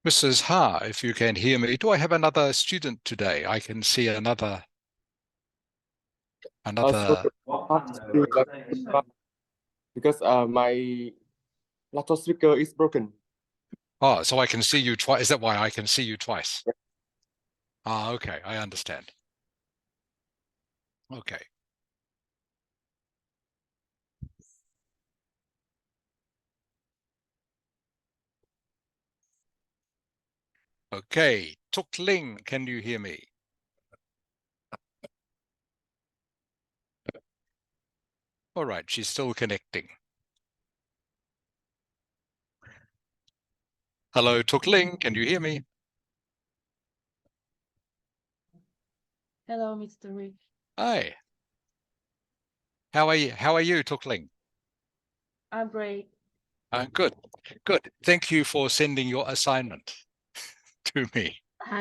Mrs. Ha, if you can hear me, do I have another student today? I can see another. Because my laptop speaker is broken. Oh, so I can see you twice. Is that why I can see you twice? Yeah. Ah, okay, I understand. Okay. Okay, Tuk Ling, can you hear me? All right, she's still connecting. Hello, Tuk Ling, can you hear me? Hello, Mr. Rick. Hi. How are you? How are you, Tuk Ling? I'm great. Good, good. Thank you for sending your assignment to me.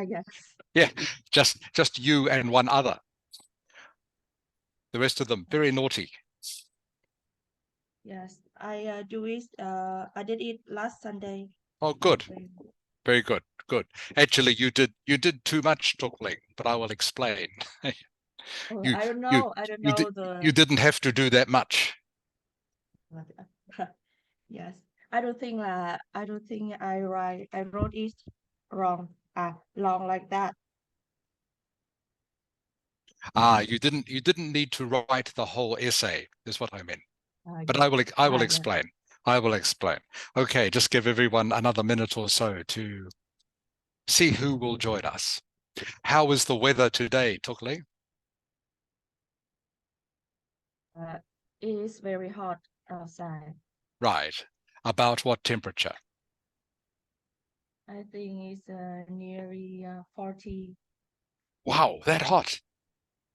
Yes. Yeah, just you and one other. The rest of them very naughty. Yes, I do it. I did it last Sunday. Oh, good. Very good. Good. Actually, you did too much, Tuk Ling, but I will explain. You I don't you know. I don't you know you didn't have to do that much. Yes, I don't think I wrote it wrong. Long like that. You didn't need to write the whole essay, is what I meant. But Yes. I will Yes. explain. I will explain. Okay, just give everyone another minute or so to see who will join us. How is the weather today, Tuk Ling? It is very hot outside. Right. About what temperature? I think it's nearly 40. Wow, that hot.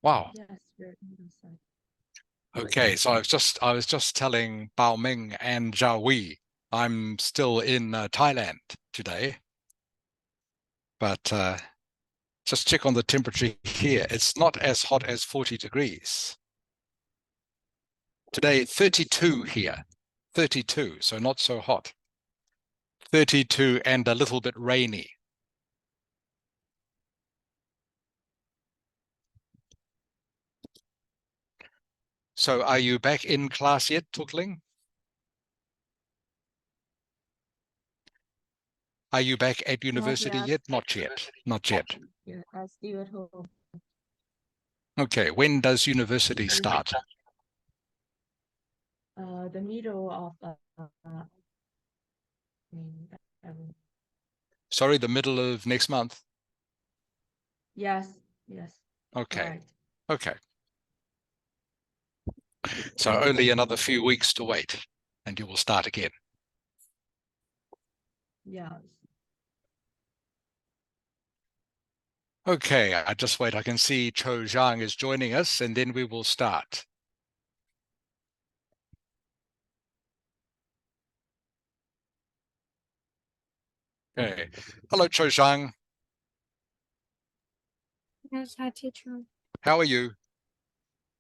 Wow. Yes, very hot outside. Okay, so I was just telling Bao Ming and Zhao Wei I'm still in Thailand today, but just check on the temperature here. It's not as hot as 40 degrees. Today, 32 here, 32, so not so hot. 32 and a little bit rainy. So are you back in class yet, Tuk Ling? Are you back at university yet? Not yet. Not yet. Yeah, I'm still at home. Okay, when does university start? The middle of Sorry, the middle of next month? yes, yes. Okay, Right. okay. So only another few weeks to wait and you will start again. Yes. Okay, I just wait. I can see Cho Zhang is joining us and then we will start. Okay. Hello, Cho Zhang. Yes, hi, teacher. How are you?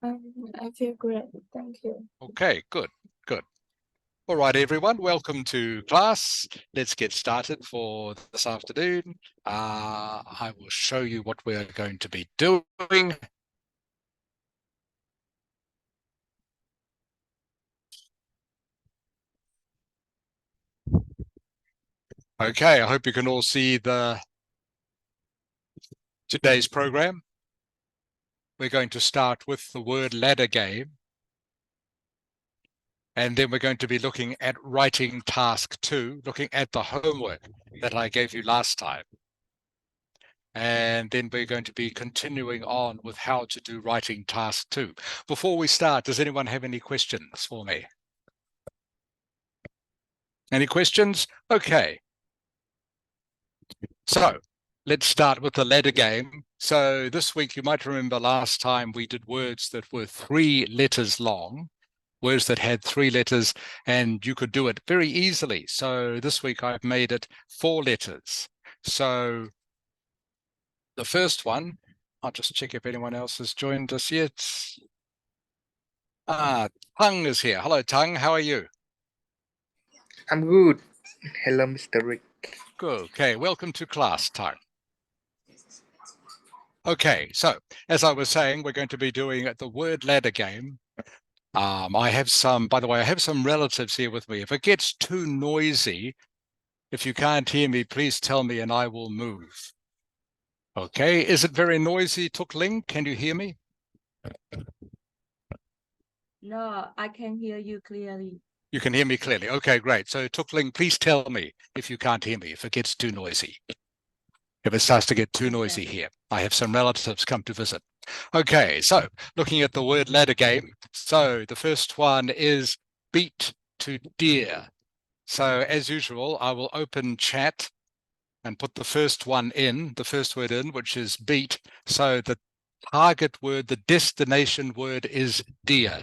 I feel great. Thank you. Okay, good, good. All right, everyone, welcome to class. Let's get started for this afternoon. I will show you what we're going to be doing. Okay, I hope you can all see today's program. We're going to start with the word ladder game. And then we're going to be looking at writing task 2, looking at the homework that I gave you last time. And then we're going to be continuing on with how to do writing task 2. Before we start, does anyone have any questions for me? Any questions? Okay. So let's start with the ladder game. So this week, you might remember last time we did words that were 3 letters long, words that had 3 letters, and you could do it very easily. So this week I've made it 4 letters. So the first one, I'll just check if anyone else has joined us yet. Tang is here. Hello, Tang. How are you? I'm good. Hello, Mr. Rick. Good. Okay, welcome to class time. Okay, so as I was saying, we're going to be doing the word ladder game. I have some, by the way, I have some relatives here with me. If it gets too noisy, if you can't hear me, please tell me and I will move. Okay, is it very noisy, Tuk Ling? Can you hear me? No, I can hear you clearly. You can hear me clearly. Okay, great. So Tuk Ling, please tell me if you can't hear me, if it gets too noisy. If it starts to get too noisy here. I have some relatives come to visit. Okay, so looking at the word ladder game. So the first one is beat to deer. So as usual, I will open chat and put the first one in, the first word in, which is beat. So the target word, the destination word is deer.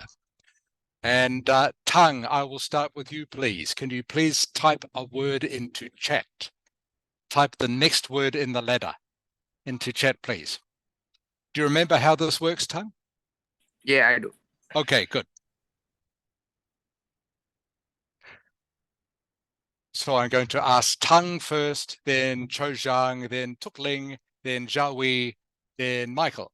And Tung, I will start with you, please. Can you please type a word into chat? Type the next word in the ladder into chat, please. Do you remember how this works, Tung? Yeah, I do. Okay, good. So I'm going to ask Tung first, then Cho Zhang, then Tuk Ling, then Zhao Wei, then Michael.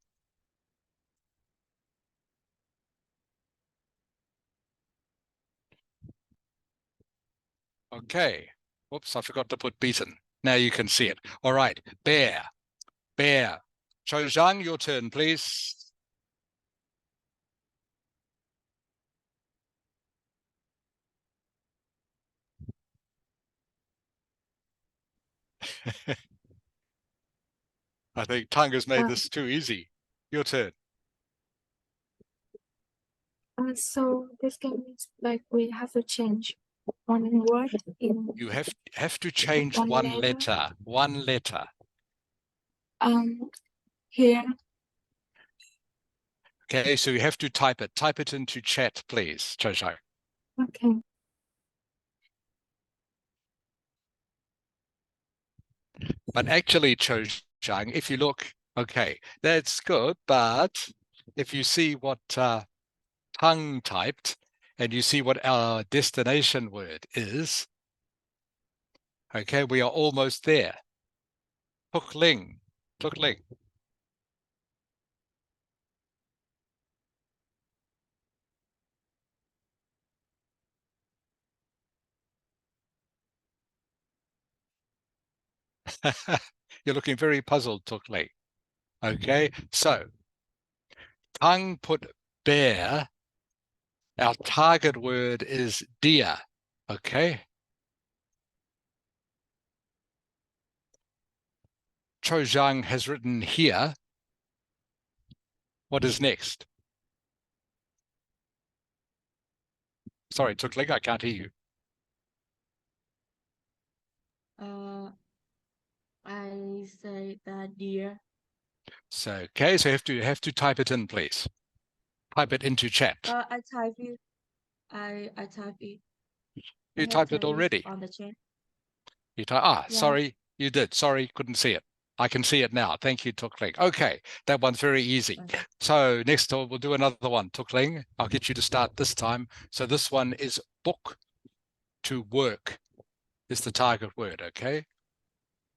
Okay. Whoops, I forgot to put beaten. Now you can see it. All right, bear, bear. Cho Zhang, your turn, please. I think Tung has made this too easy. Your turn. So this game is like we have to change one word in You have to change One one letter. letter. One letter. here. Okay, so you have to type it. Type it into chat, please, Cho Zhang. Okay. But actually, Cho Zhang, if you look, okay, that's good. But if you see what Tung typed and you see what our destination word is, okay, we are almost there. Tuk Ling, Tuk Ling. You're looking very puzzled, Tuk Ling. Okay, so Tung put bear. Our target word is deer. Okay. Cho Zhang has written here. What is next? Sorry, Tuk Ling, I can't hear you. I say that dear. So okay, so you have to type it in, please. Type it into chat. I type it. I type it. I You have typed it typed already. on the chat. You type, Yeah. sorry, you did. Sorry, couldn't see it. I can see it now. Thank you, Tuk Ling. Okay, that one's very easy. Okay. So next we'll do another one, Tuk Ling. I'll get you to start this time. So this one is book to work is the target word, okay?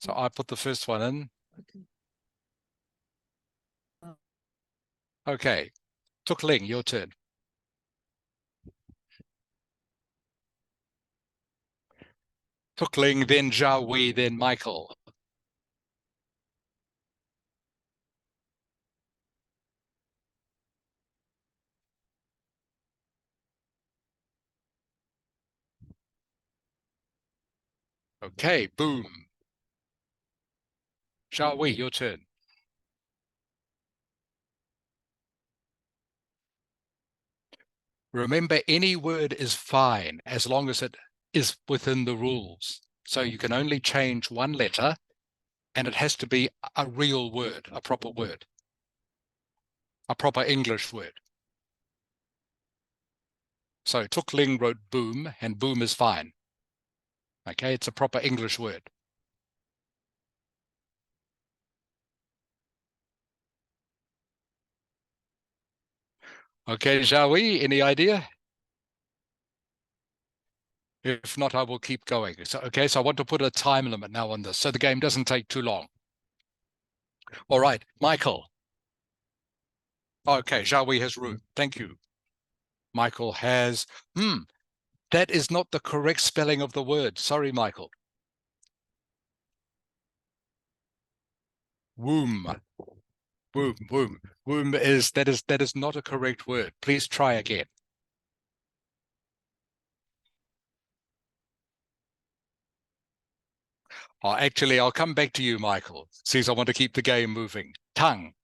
So I put the first one in. Okay. Okay, Tuk Ling, your turn. Tuk Ling, then Zhao Wei, then Michael. Okay, boom. Zhao Wei, your turn. Remember, any word is fine as long as it is within the rules. So you can only change one letter and it has to be a real word, a proper word, a proper English word. So Tuk Ling wrote boom and boom is fine. Okay, it's a proper English word. Okay, Zhao Wei, any idea? If not, I will keep going. So, okay, so I want to put a time limit now on this, so the game doesn't take too long. All right, Michael. Okay, Xiaowei has room. Thank you. Michael has, that is not the correct spelling of the word. Sorry, Michael. Womb. Womb that is not a correct word. Please try again. Actually, I'll come back to you, Michael, since I want to keep the game moving. Tongue.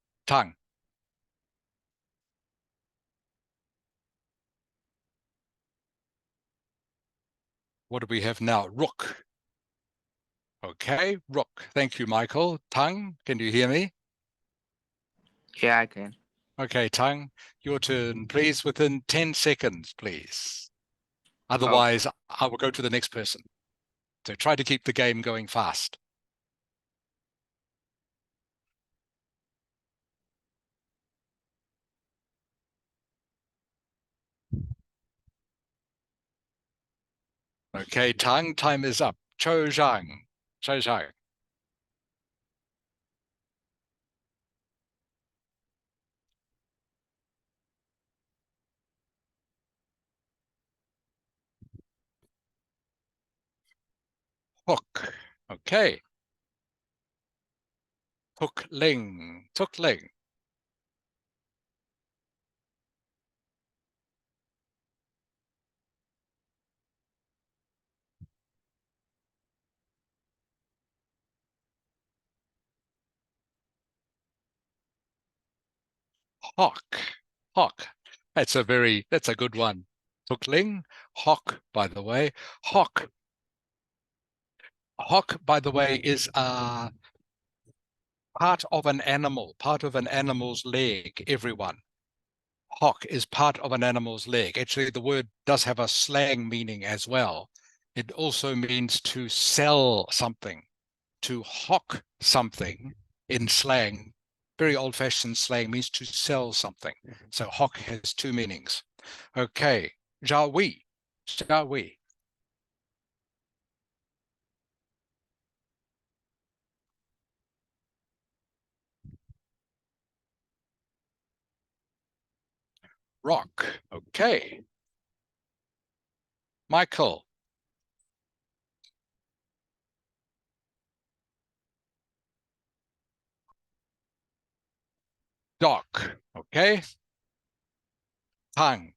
What do we have now? Rook. Okay, rook. Thank you, Michael. Tongue, can you hear me? Yeah, I can. Okay, Tongue, your turn, please, within 10 seconds, please. Otherwise, I will go to the next person. So try to keep the game going fast. Okay, Tongue, time is up. Cho Zhang. Hook. Okay. Hook Ling. Hawk. That's a good one. Hookling, hawk, by the way. Hawk, by the way, is part of an animal's leg, everyone. Hawk is part of an animal's leg. Actually, the word does have a slang meaning as well. It also means to sell something, to hawk something in slang. Very old-fashioned slang means to sell something. So hawk has two meanings. Okay, Xiaowei. Rock. Okay. Michael. Dock. Okay. Tongue.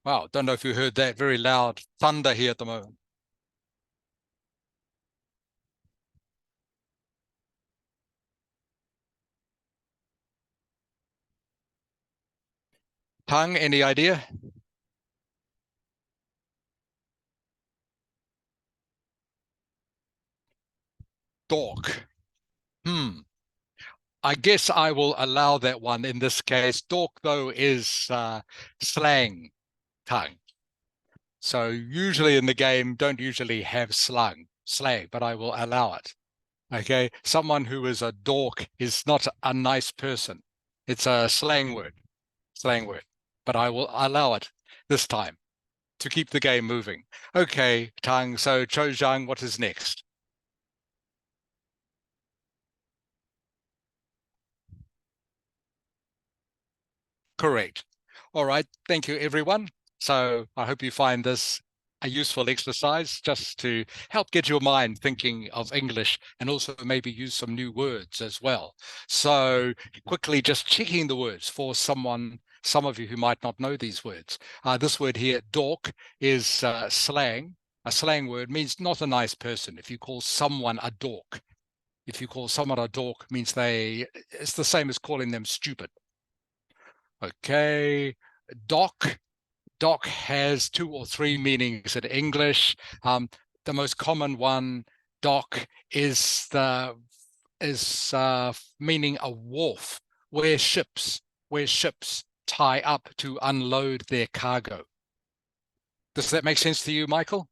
Wow, don't know if you heard that very loud thunder here at the moment. Tongue, any idea? Dork. I guess I will allow that one in this case. Dork, though, is slang tongue. So usually in the game, don't usually have slang, but I will allow it. Okay, someone who is a dork is not a nice person. It's a slang word, but I will allow it this time to keep the game moving. Okay, Tang, so Cho Zhang, what is next? Correct. All right, thank you, everyone. So I hope you find this a useful exercise just to help get your mind thinking of English and also maybe use some new words as well. So quickly just checking the words for some of you who might not know these words. This word here, dork, is slang. A slang word means not a nice person. If you call someone a dork, means it's the same as calling them stupid. Okay, doc has two or three meanings in English. The most common one, dock, is meaning a wharf where ships tie up to unload their cargo. Does that make sense to you, Michael?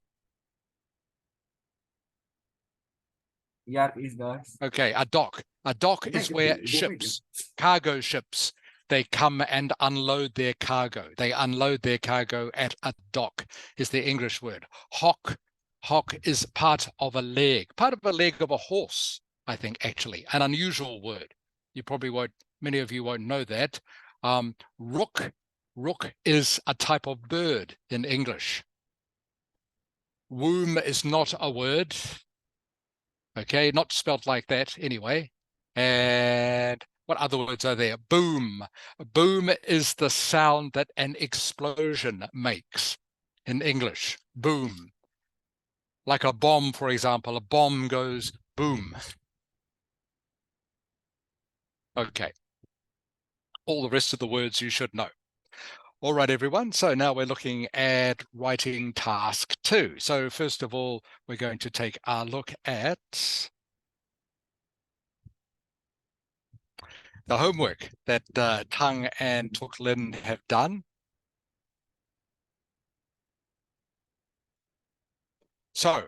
Yard is guys. Okay, a dock. A dock is where ships, cargo ships, they come and unload their cargo. They unload their cargo at a dock is the English word. Hock. Hock is part of a leg of a horse, I think, actually, an unusual word. You probably won't, many of you won't know that. Rook. Rook is a type of bird in English. Womb is not a word. Okay, not spelled like that anyway. And what other words are there? Boom. Boom is the sound that an explosion makes in English. Boom. Like a bomb, for example, a bomb goes boom. Okay. All the rest of the words you should know. All right, everyone. So now we're looking at writing task 2. So first of all, we're going to take a look at the homework that Tung and Tuk Lin have done. So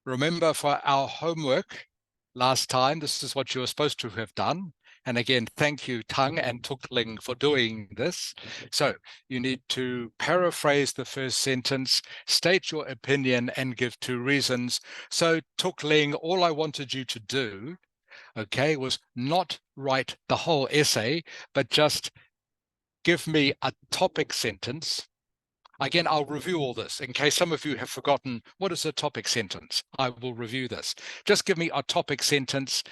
remember, for our homework last time, this is what you were supposed to have done. And again, thank you, Tung and Tuk Ling, for doing this. So you need to paraphrase the first sentence, state your opinion, and give 2 reasons. So Tuk Ling, all I wanted you to do, okay, was not write the whole essay, but just give me a topic sentence. Again, I'll review all this in case some of you have forgotten what is a topic sentence. I will review this. Just give me a topic sentence,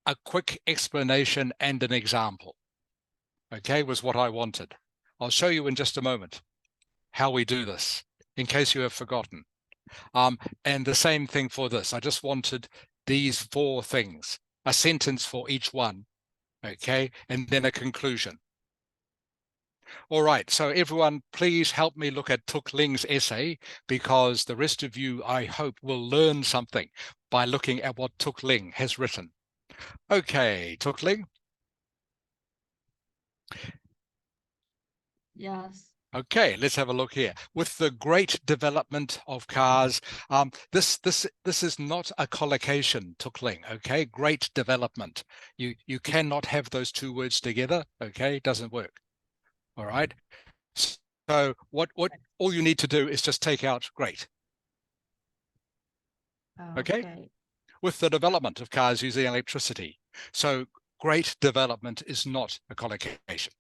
a quick explanation and an example. Okay, was what I wanted. I'll show you in just a moment how we do this in case you have forgotten. And the same thing for this. I just wanted these 4 things, a sentence for each one. Okay, and then a conclusion. All right, so everyone, please help me look at Tuk Ling's essay, because the rest of you, I hope, will learn something by looking at what Tuk Ling has written. Okay, Tuk Ling. Yes. Okay, let's have a look here. With the great development of cars, this is not a collocation, Tuk Ling, okay? Great development. You cannot have those 2 words together, okay? It doesn't work. All right. So what all you need to do is just take out great. Okay. With the development of cars using electricity. So great development is not a collocation.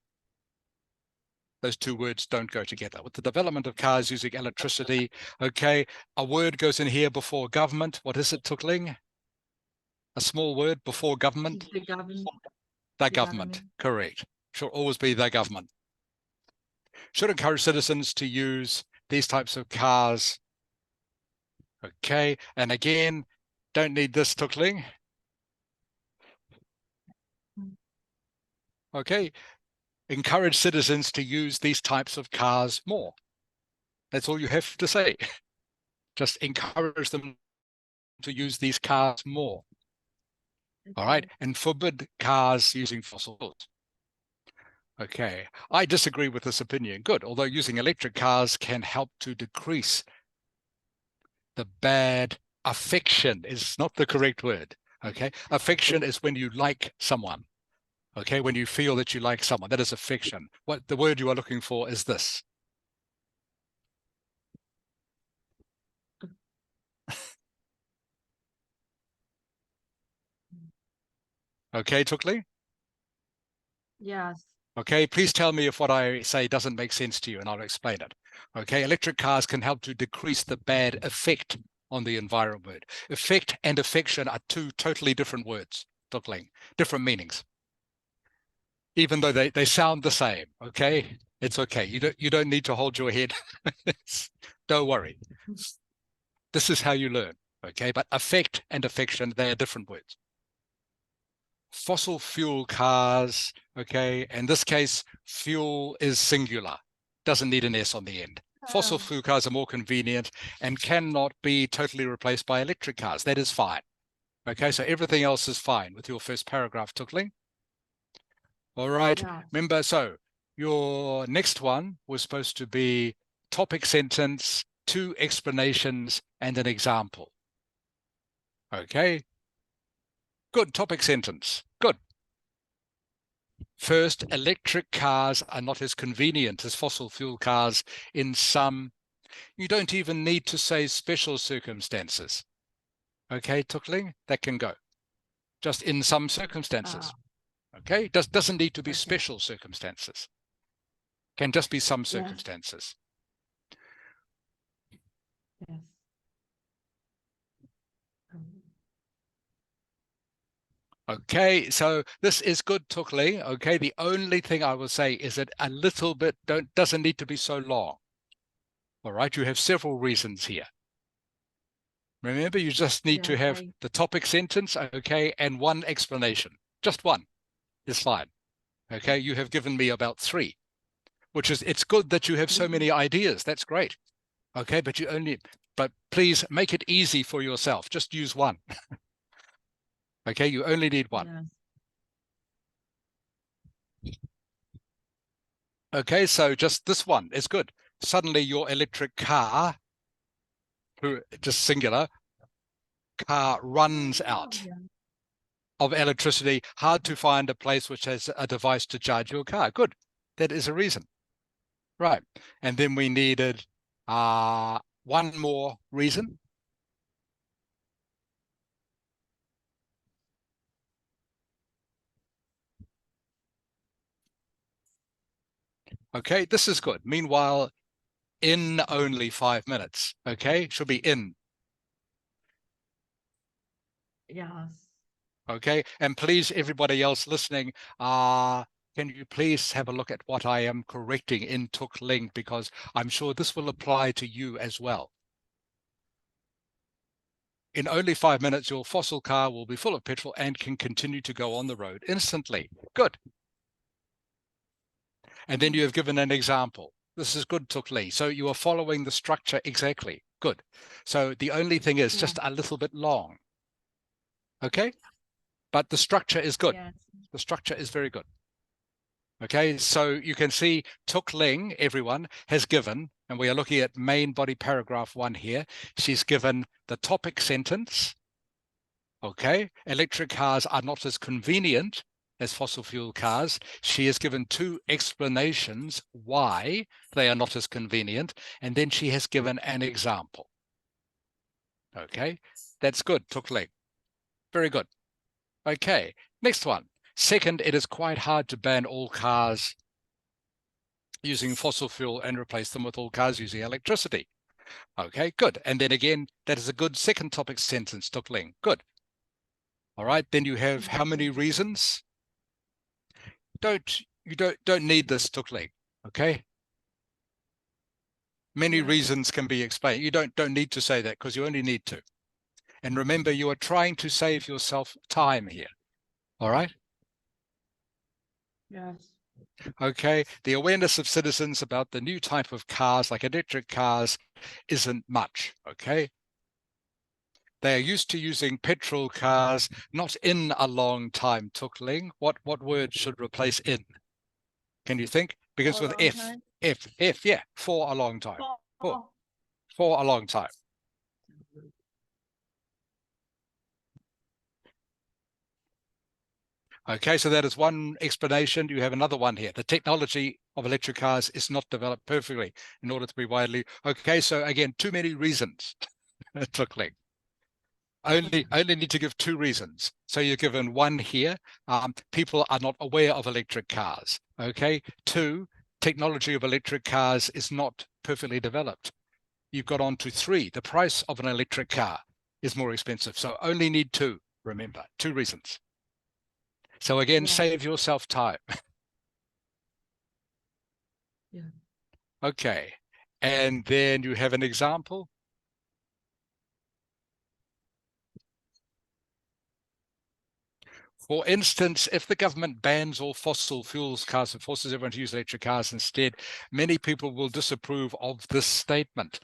Those 2 words don't go together. With the development of cars using electricity, okay, a word goes in here before government. What is it, Tuk Ling? A small word before government? The government. The government, correct. Should always be the government. Should encourage citizens to use these types of cars. Okay, and again, don't need this, Tuk Ling. Okay, encourage citizens to use these types of cars more. That's all you have to say. Just encourage them to use these cars more. All right, and forbid cars using fossil fuels. Okay, I disagree with this opinion. Good, although using electric cars can help to decrease the bad affection is not the correct word. Okay, affection is when you like someone. Okay, when you feel that you like someone, that is affection. What the word you are looking for is this. Okay, Tuk Ling? Yes. Okay, please tell me if what I say doesn't make sense to you, and I'll explain it. Okay, electric cars can help to decrease the bad effect on the environment. Effect and affection are 2 totally different words, Tuk Ling, different meanings. Even though they sound the same, okay? It's okay. You don't need to hold your head. Don't worry. This is how you learn, okay? But affect and affection, they are different words. Fossil fuel cars, okay? In this case, fuel is singular, doesn't need an S on the end. Fossil fuel cars are more convenient and cannot be totally replaced by electric cars. That is fine. Okay, so everything else is fine with your first paragraph, Tuk Ling. All right, Yes. remember, so your next one was supposed to be topic sentence, 2 explanations, and an example. Okay, Good topic sentence. Good. First, electric cars are not as convenient as fossil fuel cars in some, you don't even need to say special circumstances. Okay, Tukling, that can go. Just in some circumstances. Okay, doesn't need to be Okay. special circumstances. Can just be some Yes. circumstances. Yes. Okay, so this is good, Tukling. Okay, the only thing I will say is that a little bit doesn't need to be so long. All right, you have several reasons here. Remember, you just need to have the topic sentence, okay, and one explanation. Just one is fine. Okay, you have given me about 3, which is, it's good that you have so many ideas. That's great. Okay, but please make it easy for yourself. Just use one. Okay, you only need one. Yes. Okay, so just this one is good. Suddenly your electric car, just singular, car runs out Yeah. of electricity. Hard to find a place which has a device to charge your car. Good, that is a reason. Right, and then we needed one more reason. Okay, this is good. Meanwhile, in only 5 minutes. Okay, should be in. Yes. Okay, and please, everybody else listening, can you please have a look at what I am correcting in Tukling, because I'm sure this will apply to you as well. In only 5 minutes, your fossil car will be full of petrol and can continue to go on the road instantly. Good. And then you have given an example. This is good, Tukli. So you are following the structure exactly. Good. So the only thing is just a little bit long. Okay? But the structure is good. Yes. The structure is very good. Okay, so you can see Tukling, everyone, has given, and we are looking at main body paragraph 1 here. She's given the topic sentence. Okay, electric cars are not as convenient as fossil fuel cars. She has given 2 explanations why they are not as convenient, and then she has given an example. Okay, that's good, Tukling. Very good. Okay, next one. Second, it is quite hard to ban all cars using fossil fuel and replace them with all cars using electricity. Okay, good. And then again, that is a good second topic sentence, Tukling. Good. All right, then you have how many reasons? You don't need this, Tukling. Okay. Many reasons can be explained. You don't need to say that, because you only need to. And remember, you are trying to save yourself time here. All right. Yes. Okay, the awareness of citizens about the new type of cars, like electric cars, isn't much. Okay, they are used to using petrol cars, not in a long time. Tukling, what word should replace in? Can you think? Begins For a with long F. time. F. Yeah, for a long time. For, For a long time. Okay, so that is one explanation. You have another one here. The technology of electric cars is not developed perfectly in order to be widely. Okay, so again, too many reasons. Tukling. Only need to give 2 reasons. So you're given 1 here. People are not aware of electric cars. Okay. 2, technology of electric cars is not perfectly developed. You've got on to 3. The price of an electric car is more expensive. So only need 2. Remember, 2 reasons. So again, save yourself time. Yeah. Okay. And then you have an example. For instance, if the government bans all fossil fuels cars and forces everyone to use electric cars instead, many people will disapprove of this statement.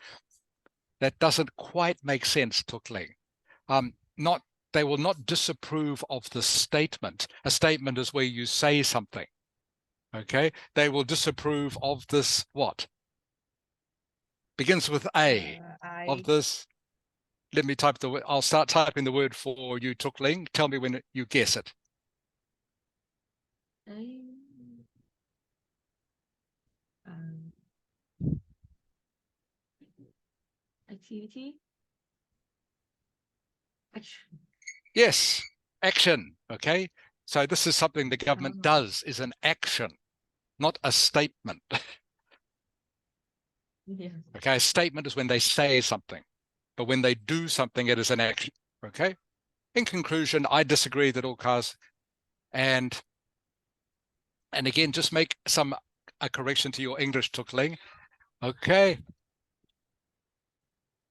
That doesn't quite make sense, Tukling. They will not disapprove of the statement. A statement is where you say something. Okay, they will disapprove of this what? Begins with A. Of this. let me type the word. I'll start typing the word for you, Tuk Ling. Tell me when you guess it. Activity. Action. Yes, action. Okay. So this is something the government does, is an action, not a statement. Yeah. Okay. A statement is when they say something, but when they do something, it is an action. Okay. In conclusion, I disagree that all cars and again, just make a correction to your English, Tuk Ling. Okay.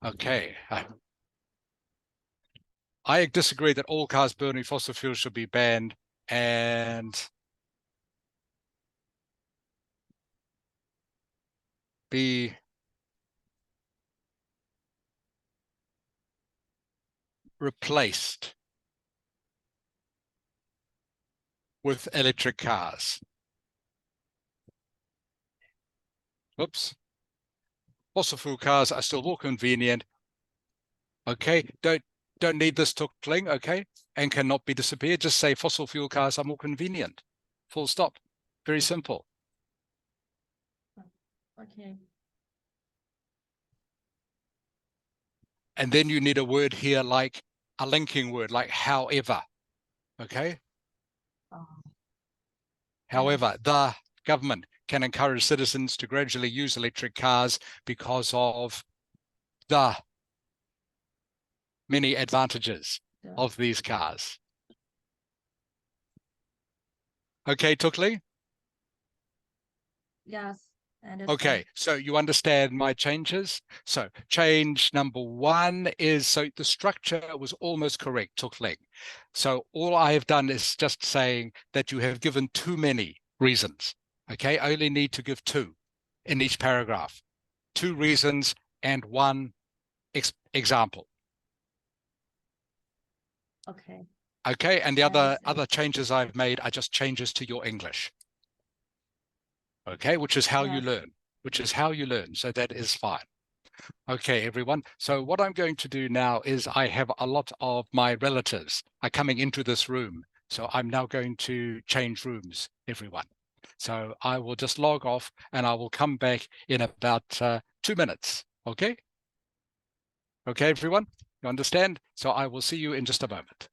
Okay. I disagree that all cars burning fossil fuels should be banned and be replaced with electric cars. Oops. Fossil fuel cars are still more convenient. Okay, don't need this Tuk Ling, okay, and cannot be disappeared. Just say fossil fuel cars are more convenient. Full stop. Very simple. Okay. And then you need a word here like a linking word, like however. Okay. However, the government can encourage citizens to gradually use electric cars because of the many advantages of these cars. Okay, Tuk Ling? Yes. Okay, so you understand my changes. So change number 1 is, so the structure was almost correct, Tuk Ling. So all I have done is just saying that you have given too many reasons. Okay, I only need to give 2 in each paragraph. 2 reasons and 1 example. Okay. Okay, and the I other understand. changes I've made are just changes to your English. Okay, which is how you Yes. learn. So that is fine. Okay, everyone. So what I'm going to do now is I have a lot of my relatives are coming into this room. So I'm now going to change rooms, everyone. So I will just log off and I will come back in about 2 minutes. Okay? Okay, everyone? You understand? So I will see you in just a moment.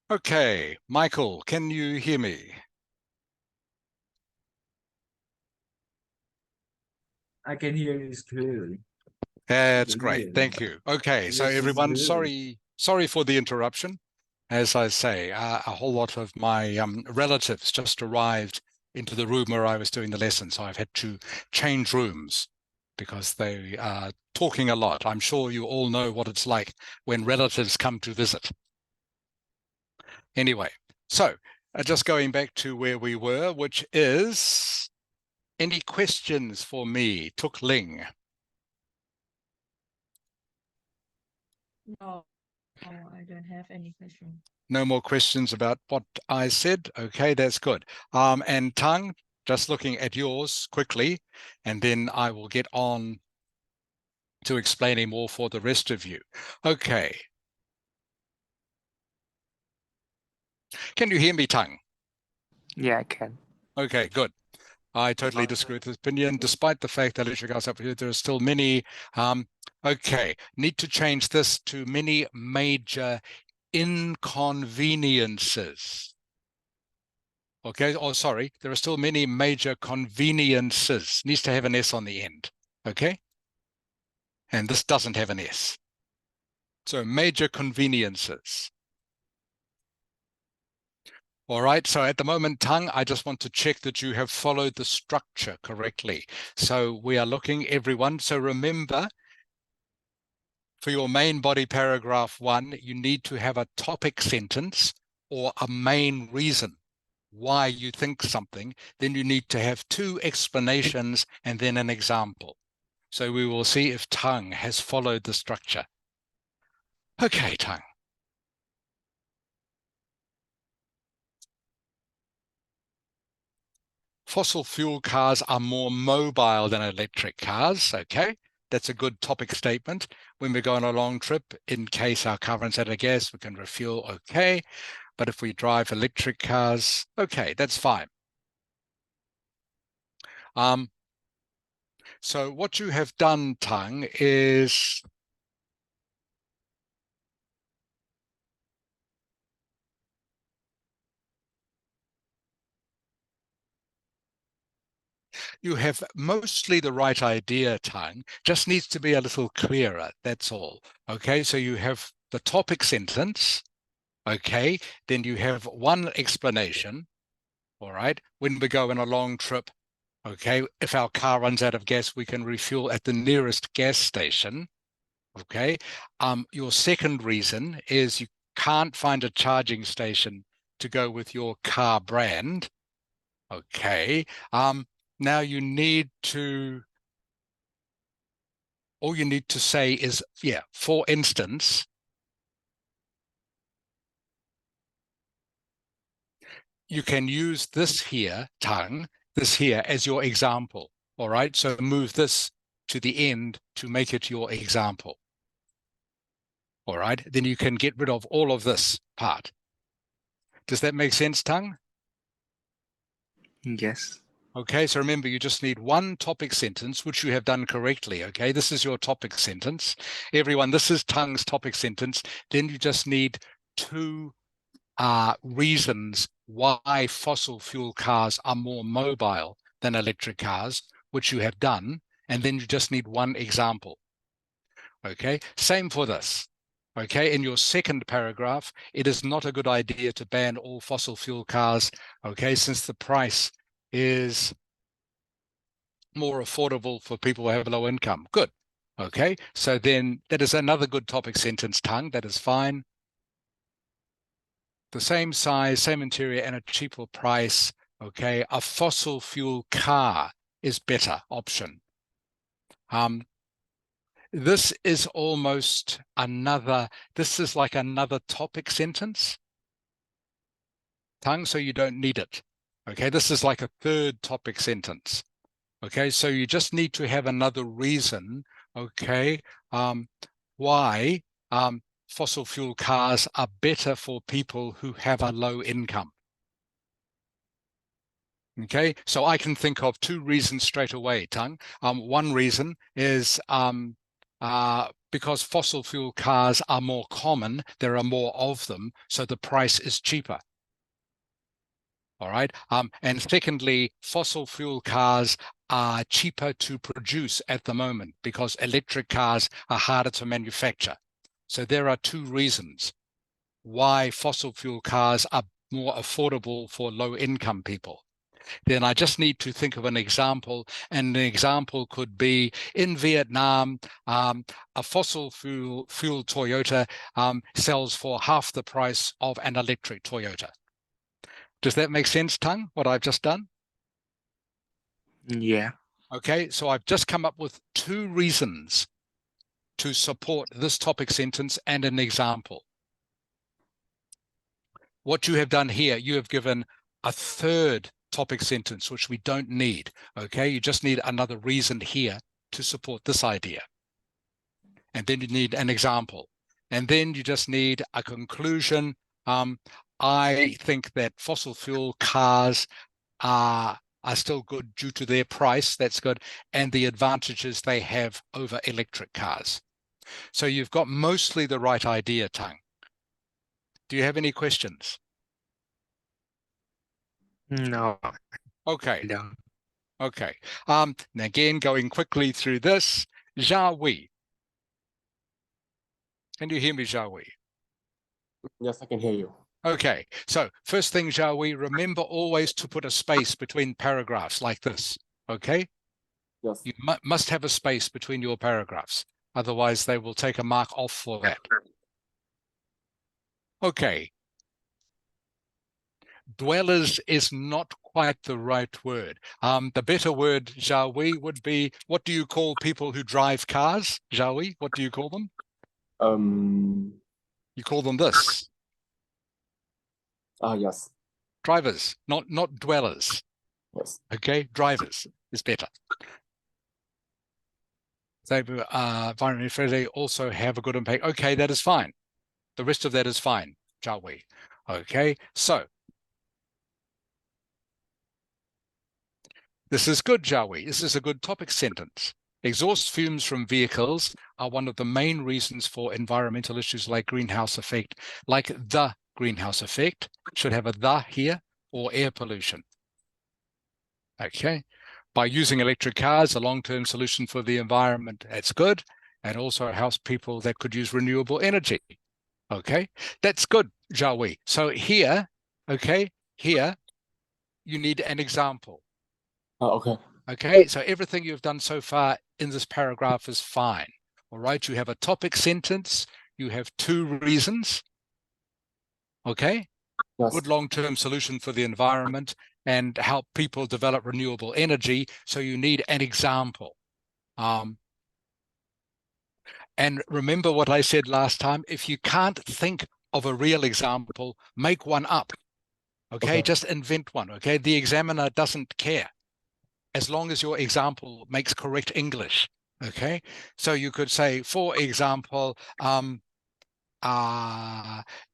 Okay, Michael, can you hear me? I can hear you clearly. That's can great. hear. Thank you. Okay, so Yes, it's everyone, good. sorry for the interruption. As I say, a whole lot of my relatives just arrived into the room where I was doing the lesson, so I've had to change rooms because they are talking a lot. I'm sure you all know what it's like when relatives come to visit. Anyway, so just going back to where we were, which is any questions for me, Tuk Ling? No, I don't have any question. No more questions about what I said? Okay, that's good. And Tang, just looking at yours quickly, and then I will get on to explaining more for the rest of you. Okay. Can you hear me, Tang? Yeah, I can. Okay, good. I totally disagree with this opinion, despite the fact that electric cars up here, there are still many. Okay, need to change this to many major inconveniences. Okay, oh, sorry, there are still many major conveniences. Needs to have an S on the end, okay? And this doesn't have an S. So major conveniences. All right, so at the moment, Tang, I just want to check that you have followed the structure correctly. So we are looking, everyone, so remember, for your main body paragraph 1, you need to have a topic sentence or a main reason why you think something. Then you need to have 2 explanations and then an example. So we will see if Tang has followed the structure. Okay, Tang. Fossil fuel cars are more mobile than electric cars. Okay, that's a good topic statement. When we go on a long trip, in case our car runs out of gas, we can refuel. Okay, but if we drive electric cars, okay, that's fine. So what you have done, Tang, is you have mostly the right idea, Tang, just needs to be a little clearer, that's all. Okay, so you have the topic sentence, okay, then you have one explanation, all right, when we go on a long trip, okay, if our car runs out of gas, we can refuel at the nearest gas station, okay. Your second reason is you can't find a charging station to go with your car brand, okay. Now you need to, all you need to say is, yeah, for instance, you can use this here, Tang, this here as your example, all right? So move this to the end to make it your example, all right? Then you can get rid of all of this part. Does that make sense, Tang? Yes. Okay, so remember, you just need one topic sentence, which you have done correctly, okay? This is your topic sentence. Everyone, this is Tang's topic sentence. Then you just need 2 reasons why fossil fuel cars are more mobile than electric cars, which you have done, and then you just need one example. Okay, same for this. Okay, in your second paragraph, it is not a good idea to ban all fossil fuel cars, okay, since the price is more affordable for people who have low income. Good. Okay, so then that is another good topic sentence, Tang. That is fine. The same size, same interior, and a cheaper price, okay, a fossil fuel car is better option. This is almost another, this is like another topic sentence, Tang, so you don't need it. Okay, this is like a third topic sentence. Okay, so you just need to have another reason, okay, why fossil fuel cars are better for people who have a low income. Okay, so I can think of 2 reasons straight away, Tang. One reason is because fossil fuel cars are more common, there are more of them, so the price is cheaper. All right. And secondly, fossil fuel cars are cheaper to produce at the moment because electric cars are harder to manufacture. So there are two reasons why fossil fuel cars are more affordable for low-income people. Then I just need to think of an example, and an example could be in Vietnam, a fossil fuel Toyota sells for half the price of an electric Toyota. Does that make sense, Tung, what I've just done? Yeah. Okay, so I've just come up with two reasons to support this topic sentence and an example. What you have done here, you have given a third topic sentence, which we don't need, okay? You just need another reason here to support this idea. And then you need an example. And then you just need a conclusion. I think that fossil fuel cars are still good due to their price, that's good, and the advantages they have over electric cars. So you've got mostly the right idea, Tung. Do you have any questions? No, Okay, I don't. okay. And again, going quickly through this, Jia Wei. Can you hear me, Jia Wei? Yes, I can hear you. Okay, so first thing, Jia Wei, remember always to put a space between paragraphs like this, okay? Yes. You must have a space between your paragraphs. Otherwise, they will take a mark off for that. Okay. Dwellers is not quite the right word. The better word, Jia Wei, would be, what do you call people who drive cars? Jia Wei, what do you call them? You call them this. Yes. Drivers, not dwellers. Yes. Okay, drivers is better. They environmentally friendly, also have a good impact. Okay, that is fine. The rest of that is fine, Jia Wei. Okay, so this is good, Jia Wei. This is a good topic sentence. Exhaust fumes from vehicles are one of the main reasons for environmental issues like greenhouse effect, like the greenhouse effect, should have a the here, or air pollution. Okay, by using electric cars, a long-term solution for the environment, that's good, and also helps people that could use renewable energy. Okay, that's good, Jia Wei. So here, okay, here, you need an example. Okay. Okay, so everything you've done so far in this paragraph is fine. All right, you have a topic sentence, you have two reasons. Okay, Yes. good long-term solution for the environment and help people develop renewable energy. So you need an example. And remember what I said last time, if you can't think of a real example, make one up. Okay, just invent one. Okay, the examiner doesn't care as long as your example makes correct English. Okay, so you could say, for example,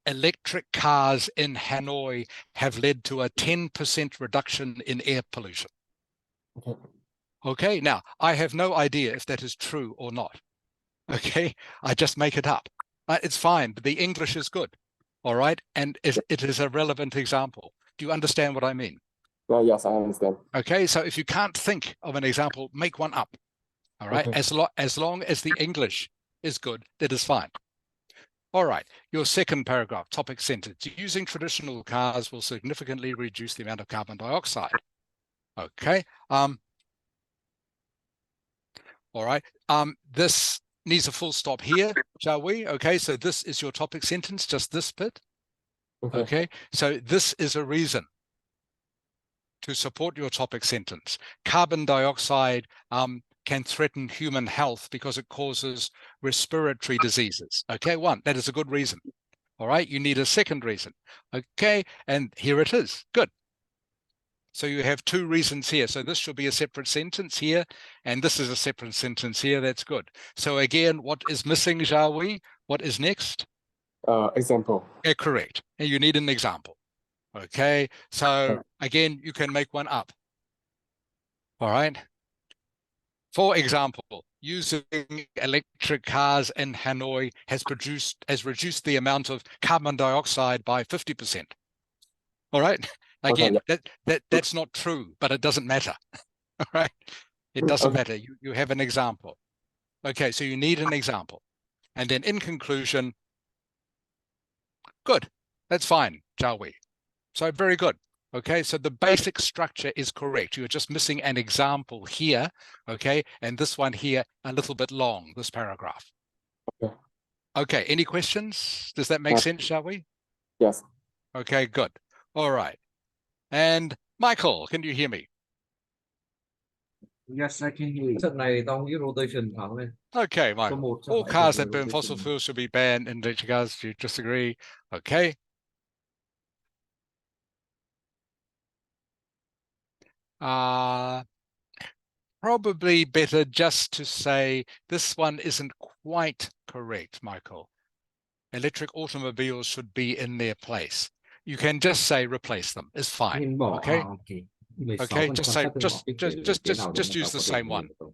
electric cars in Hanoi have led to a 10% reduction in air pollution. Okay. Okay, now I have no idea if that is true or not. Okay, I just make it up. It's fine, but the English is good. All right, and it is a relevant example. Do you understand what I mean? Yes, I understand. Okay, so if you can't think of an example, make one up. All right, Okay. as long as the English is good, that is fine. All right, your second paragraph, topic sentence. Using traditional cars will significantly reduce the amount of carbon dioxide. Okay. All right. This needs a full stop here, shall we? Okay, so this is your topic sentence, just this bit. Okay, so this is a reason to support your topic sentence. Carbon dioxide can threaten human health because it causes respiratory diseases. Okay, one, that is a good reason. All right, you need a second reason. Okay, and here it is. Good. So you have two reasons here. So this should be a separate sentence here, and this is a separate sentence here. That's good. So again, what is missing, Jia Wei? What is next? Example. Yeah, correct. And you need an example. Okay, so again, you can make one up. All right. For example, using electric cars in Hanoi has reduced the amount of carbon dioxide by 50%. All right. Again, that's not true, but it doesn't matter. All right. It doesn't matter. You have an example. Okay, so you need an example. And then in conclusion, good. That's fine, shall we? So very good. Okay, so the basic structure is correct. You're just missing an example here, okay? And this one here, a little bit long, this paragraph. Okay. Okay, any questions? Does that make sense, shall we? Yes. Okay, good. All right. And Michael, can you hear me? Yes, I can hear you. Trận này tao nghĩ rotation thắng lên. Okay, Số Michael. 1 chắc All phải cars là that burn fossil rotation. fuels should be banned and electric cars. Do you disagree? Okay. Probably better just to say this one isn't quite correct, Michael. Electric automobiles should be in their place. You can just say replace them. It's fine. Nên bỏ Okay. ok. 16 Okay, phần just quan say sát tương đương cái nào để just mà use tao the có thể same nghe one. được không?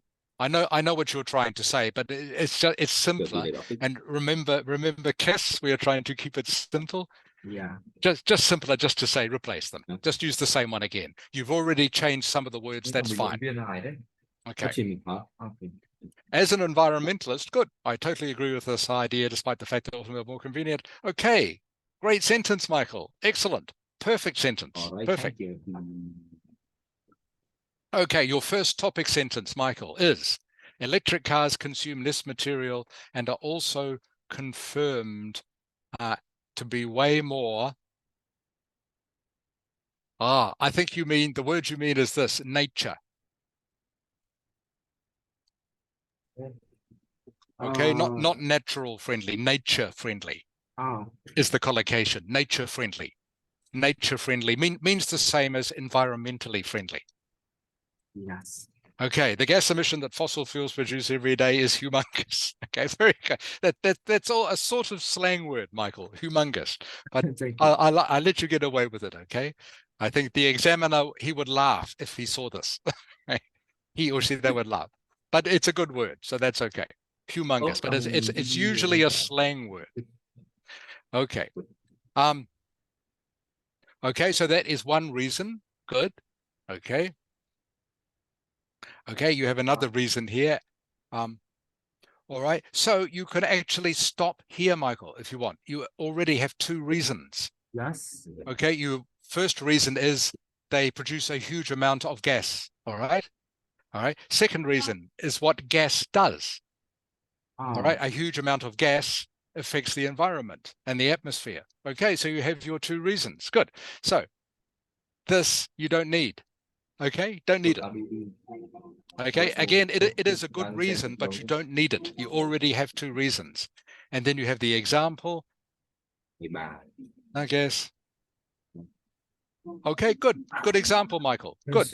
I know what you're trying to say, but it's Kiểu gì simpler. để đọc tích. And remember, Kiss, we are trying to keep it simple. Yeah. Just simpler, just to say replace them. Okay. Just use the same one again. You've already changed some of the words. Thế That's còn bình luận fine. viên này đấy. Okay. Chỉ mình hả? Ok. As an environmentalist, good. I totally agree with this idea, despite the fact that automobile more convenient. Okay, great sentence, Michael. Excellent, perfect sentence. All right, Perfect. thank you. Okay, your first topic sentence, Michael, is electric cars consume less material and are also confirmed to be way more. I think you mean, the word you mean is this, nature. Okay, not natural friendly, nature friendly is the collocation. Nature friendly. Nature friendly means the same as environmentally friendly. Yes. Okay, the gas emission that fossil fuels produce every day is humongous. Okay, very good. That's all a sort of slang word, Michael. Humongous. But I'll let you get away with it. Okay, I think the examiner, he would laugh if he saw this. He or she, they would laugh. But it's a good word, so that's okay. Humongous, but it's usually a slang word. Okay. Okay, so that is one reason. Good. Okay. Okay, you have another reason here. All right, so you can actually stop here, Michael, if you want. You already have two reasons. Yes. Okay, your first reason is they produce a huge amount of gas. All right. All right. Second reason is what gas does. All right, a huge amount of gas affects the environment and the atmosphere. Okay, so you have your two reasons. Good. So this you don't need. Okay, don't need it. Okay, again, it is a good reason, but you don't need it. You already have two reasons. And then you have the example, I guess. Okay, good example, Michael. Good.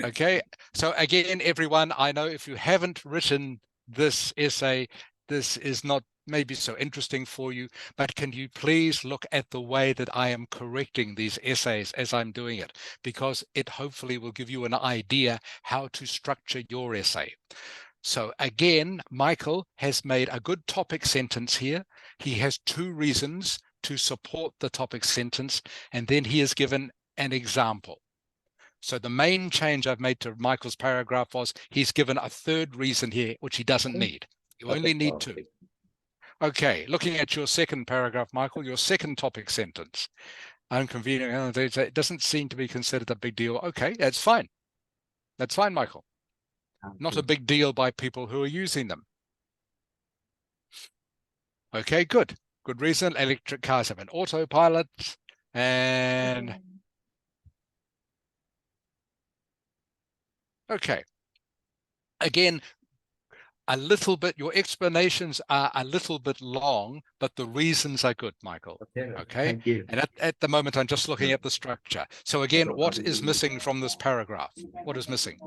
Okay, so again, everyone, I know if you haven't written this essay, this is not maybe so interesting for you, but can you please look at the way that I am correcting these essays as I'm doing it, because it hopefully will give you an idea how to structure your essay. So again, Michael has made a good topic sentence here. He has two reasons to support the topic sentence, and then he has given an example. So the main change I've made to Michael's paragraph was he's given a third reason here, which he doesn't need. You only need two. Okay, looking at your second paragraph, Michael, your second topic sentence. Inconvenient, it doesn't seem to be considered a big deal. Okay, that's fine. That's fine, Michael. Not a big deal by people who are using them. Okay, good. Good reason. Electric cars have an autopilot. And okay. Again, a little bit, your explanations are a little bit long, but the reasons are good, Michael. Okay. Thank you. And at the moment, I'm just looking at the structure. So again, what is missing from this paragraph? What is missing?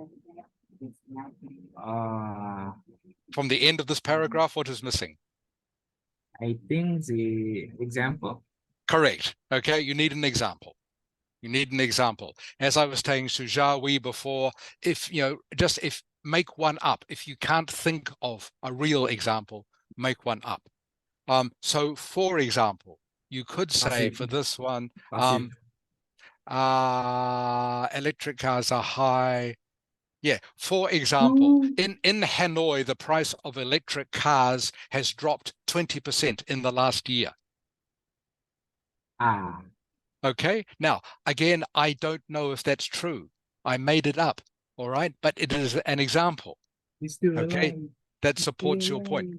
From the end of this paragraph, what is missing? I think the example. Correct. Okay, you need an example. You need an example. As I was saying to Jia Wei before, if make one up. If you can't think of a real example, make one up. So for example, you could say for this one, Passive. electric cars are high. Yeah, for example, in Hanoi, the price of electric cars has dropped 20% in the last year. Ah, Okay, now, again, I don't know if that's true. I made it up, all right? But it is an example, it's still okay, alive. that supports your point.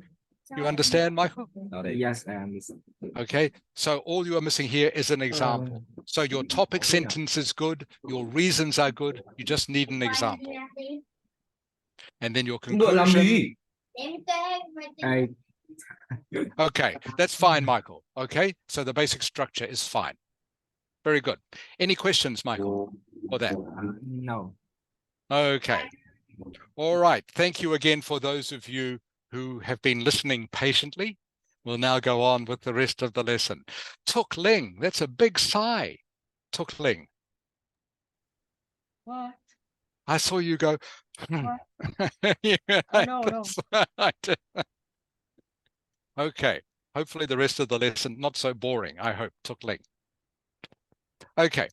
You understand, Michael? Yes, I understand. Okay, so all you are missing here is an example. So your topic sentence is good, your reasons are good, you just need an example. And then your conclusion. I Okay, that's fine, Michael. Okay, so the basic structure is fine. Very good. Any questions, Michael, for that? no. Okay. All right. Thank you again for those of you who have been listening patiently. We'll now go on with the rest of the lesson. Tuk Ling, that's a big sigh. Tuk Ling, What? I saw you go. What? Yeah, Oh, no. Okay. Hopefully the rest of the lesson not so boring. I hope. Tuk Ling. Okay.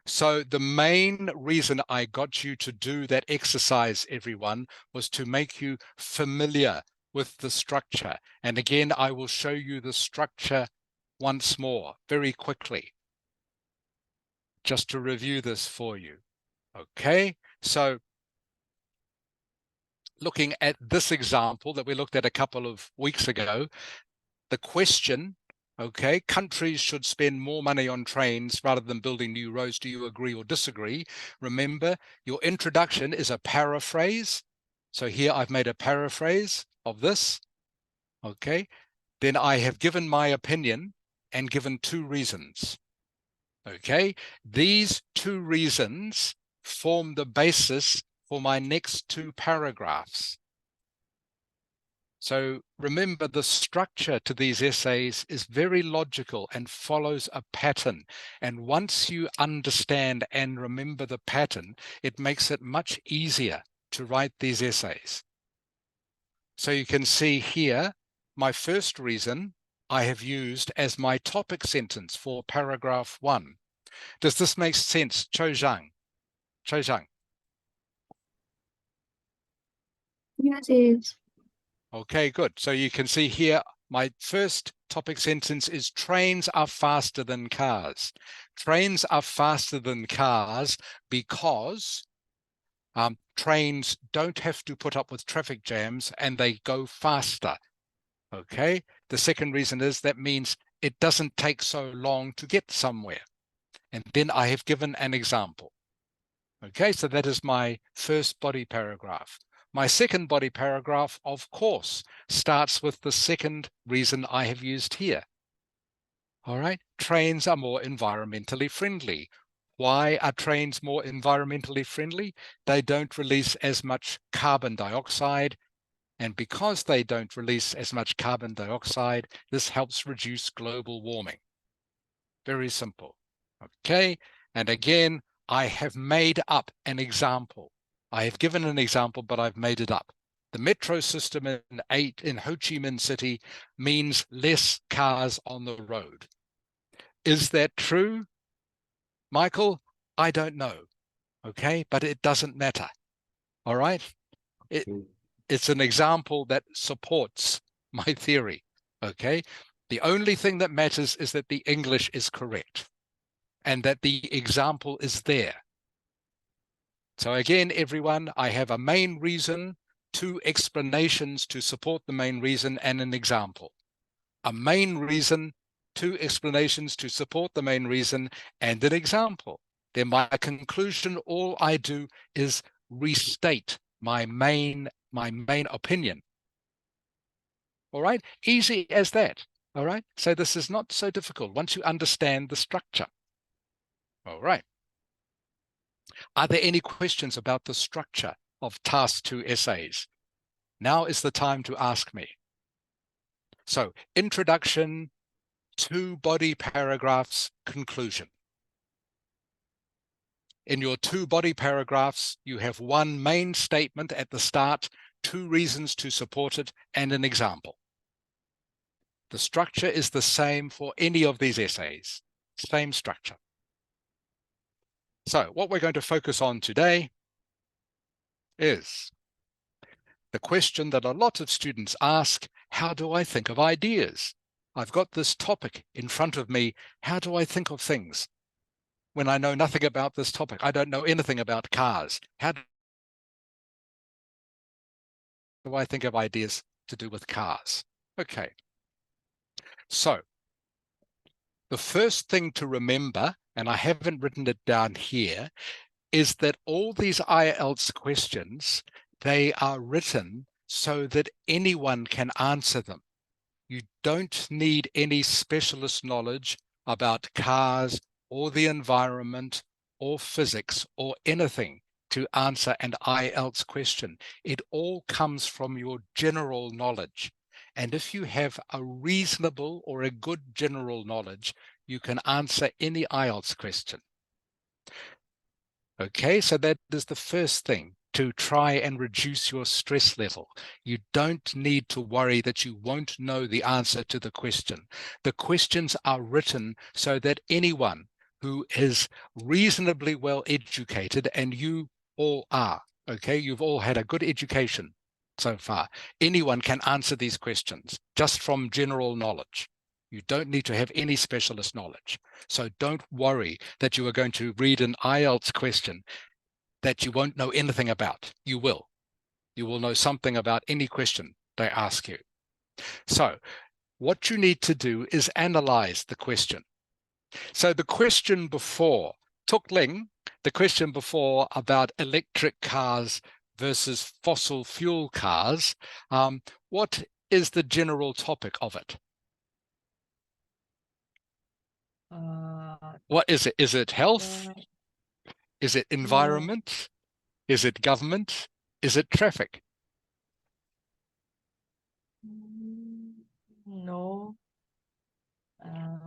So the main reason I got you to do that exercise, everyone, was to make you familiar with the structure. And again, I will show you the structure once more, very quickly, just to review this for you. Okay, so looking at this example that we looked at a couple of weeks ago, the question, okay, countries should spend more money on trains rather than building new roads. Do you agree or disagree? Remember, your introduction is a paraphrase. So here I've made a paraphrase of this, okay? Then I have given my opinion and given two reasons, okay? These two reasons form the basis for my next two paragraphs. So remember, the structure to these essays is very logical and follows a pattern. And once you understand and remember the pattern, it makes it much easier to write these essays. So you can see here, my first reason I have used as my topic sentence for paragraph 1. Does this make sense, Cho Zhang? Cho Zhang. Yes, it is. Okay, good. So you can see here, my first topic sentence is trains are faster than cars. Trains are faster than cars because trains don't have to put up with traffic jams and they go faster. Okay. The second reason is that means it doesn't take so long to get somewhere. And then I have given an example. Okay, so that is my first body paragraph. My second body paragraph, of course, starts with the second reason I have used here. All right, trains are more environmentally friendly. Why are trains more environmentally friendly? They don't release as much carbon dioxide. And because they don't release as much carbon dioxide, this helps reduce global warming. Very simple. Okay, and again, I have made up an example. I have given an example, but I've made it up. The metro system in Ho Chi Minh City means less cars on the road. Is that true, Michael? I don't know. Okay, but it doesn't matter. All right. It's an example that supports my theory. Okay. The only thing that matters is that the English is correct and that the example is there. So again, everyone, I have a main reason, two explanations to support the main reason, and an example. A main reason, two explanations to support the main reason, and an example. Then my conclusion, all I do is restate my main opinion. All right, easy as that. All right, so this is not so difficult once you understand the structure. All right. Are there any questions about the structure of task 2 essays? Now is the time to ask me. So, introduction, 2 body paragraphs, conclusion. In your 2 body paragraphs, you have 1 main statement at the start, 2 reasons to support it, and an example. The structure is the same for any of these essays, same structure. So what we're going to focus on today is the question that a lot of students ask: how do I think of ideas? I've got this topic in front of me. How do I think of things when I know nothing about this topic? I don't know anything about cars. How do I think of ideas to do with cars? Okay. So the first thing to remember, and I haven't written it down here, is that all these Ielts questions, they are written so that anyone can answer them. You don't need any specialist knowledge about cars or the environment or physics or anything to answer an Ielts question. It all comes from your general knowledge. And if you have a reasonable or a good general knowledge, you can answer any Ielts question. Okay, so that is the first thing, to try and reduce your stress level. You don't need to worry that you won't know the answer to the question. The questions are written so that anyone who is reasonably well educated, and you all are, okay, you've all had a good education so far, anyone can answer these questions just from general knowledge. You don't need to have any specialist knowledge. So don't worry that you are going to read an Ielts question that you won't know anything about. You will. You will know something about any question they ask you. So what you need to do is analyze the question. So the question before, Tuk Ling, the question before about electric cars versus fossil fuel cars, what is the general topic of it? What is it? Is it health? the, Is it environment? Is it government? Is it traffic? no.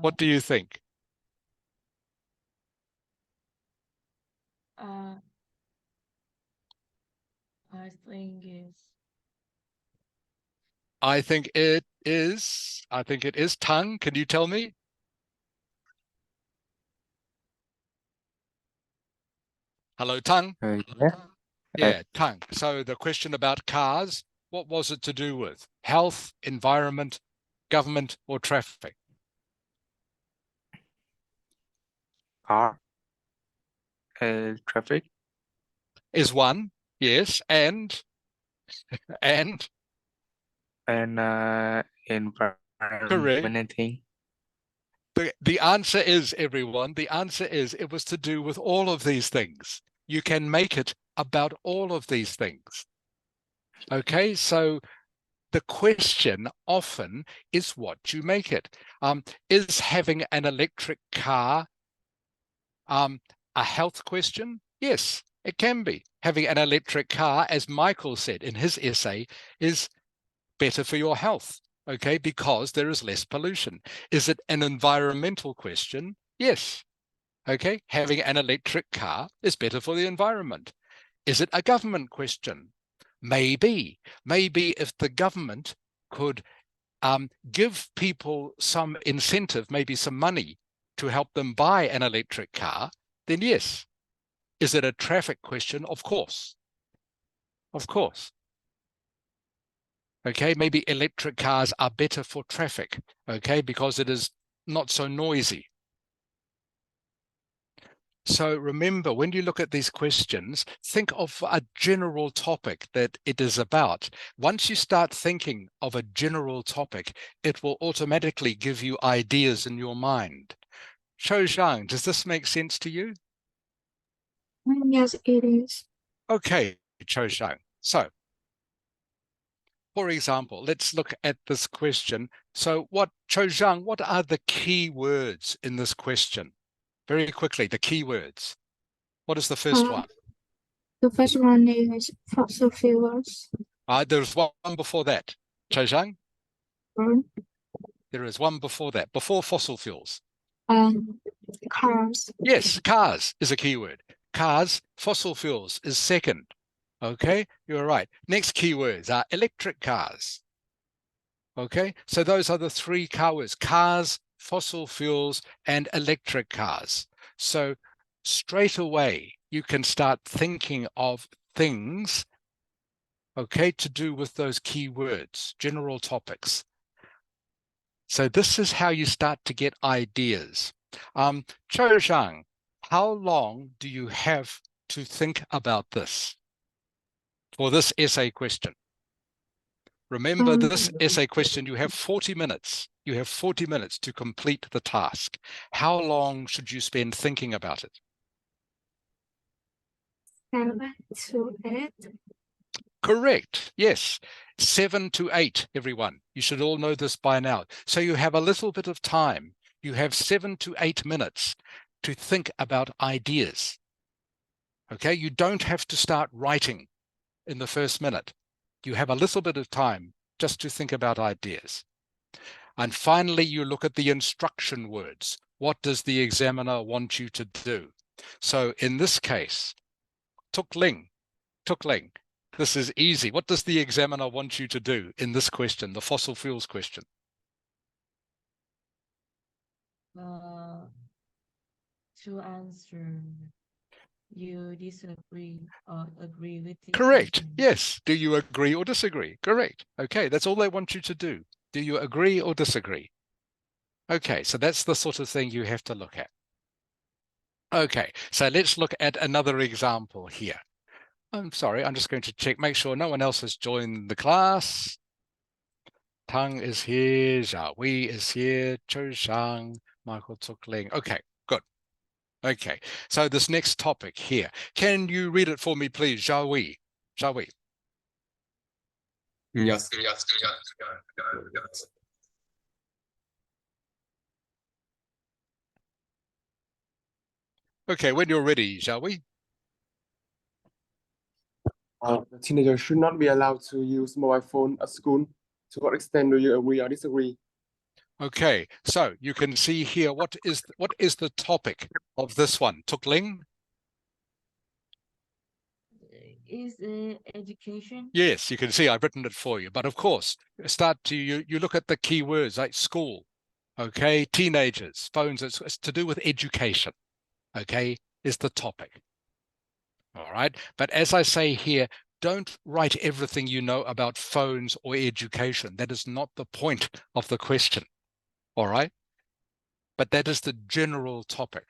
What do you think? I think it's I think it is Tang. Can you tell me? Hello, Tang. Yeah. Yeah, Tang. So the question about cars, what was it to do with? Health, environment, government, or traffic? Car. Traffic. Is one, yes, and And correct. environment, I think. The answer is, everyone, the answer is it was to do with all of these things. You can make it about all of these things. Okay, so the question often is what you make it. Is having an electric car a health question? Yes, it can be. Having an electric car, as Michael said in his essay, is better for your health, okay, because there is less pollution. Is it an environmental question? Yes. Okay, having an electric car is better for the environment. Is it a government question? Maybe. Maybe if the government could give people some incentive, maybe some money to help them buy an electric car, then yes. Is it a traffic question? Of course. Of course. Okay, maybe electric cars are better for traffic, okay, because it is not so noisy. So remember, when you look at these questions, think of a general topic that it is about. Once you start thinking of a general topic, it will automatically give you ideas in your mind. Cho Zhang, does this make sense to you? Yes, it is. Okay, Cho Zhang. So, for example, let's look at this question. So Cho Zhang, what are the key words in this question? Very quickly, the key words. What is the first one? The first one is fossil fuels. There's one before that. Cho Zhang? Or, There is one before that, before fossil fuels. cars. Yes, cars is a key word. Cars, fossil fuels is second. Okay, you're right. Next keywords are electric cars. Okay, so those are the three car words: cars, fossil fuels, and electric cars. So straight away, you can start thinking of things, okay, to do with those key words, general topics. So this is how you start to get ideas. Cho Zhang, how long do you have to think about this for this essay question? Remember, this essay question, you have 40 minutes. You have 40 minutes to complete the task. How long should you spend thinking about it? 7 to 8. Correct. Yes. 7 to 8, everyone. You should all know this by now. So you have a little bit of time. You have 7 to 8 minutes to think about ideas. Okay, you don't have to start writing in the first minute. You have a little bit of time just to think about ideas. And finally, you look at the instruction words. What does the examiner want you to do? So in this case, Tukling, this is easy. What does the examiner want you to do in this question, the fossil fuels question? To answer, you disagree or agree with this Correct. question? Yes. Do you agree or disagree? Correct. Okay, that's all they want you to do. Do you agree or disagree? Okay, so that's the sort of thing you have to look at. Okay, so let's look at another example here. I'm sorry, I'm just going to check, make sure no one else has joined the class. Tang is here, Zhao Wei is here, Cho Shang, Michael Tukling. Okay, good. Okay, so this next topic here, can you read it for me, please, Zhao Wei? Zhao Wei. Yes. Okay, when you're ready, Zhao Wei. Teenagers should not be allowed to use mobile phone at school. To what extent do you agree or disagree? Okay, so you can see here, what is the topic of this one? Tukling? Is education? Yes, you can see I've written it for you. But of course, you look at the key words like school, okay, teenagers, phones, it's to do with education, okay, is the topic. All right, but as I say here, don't write everything you know about phones or education. That is not the point of the question, all right? But that is the general topic,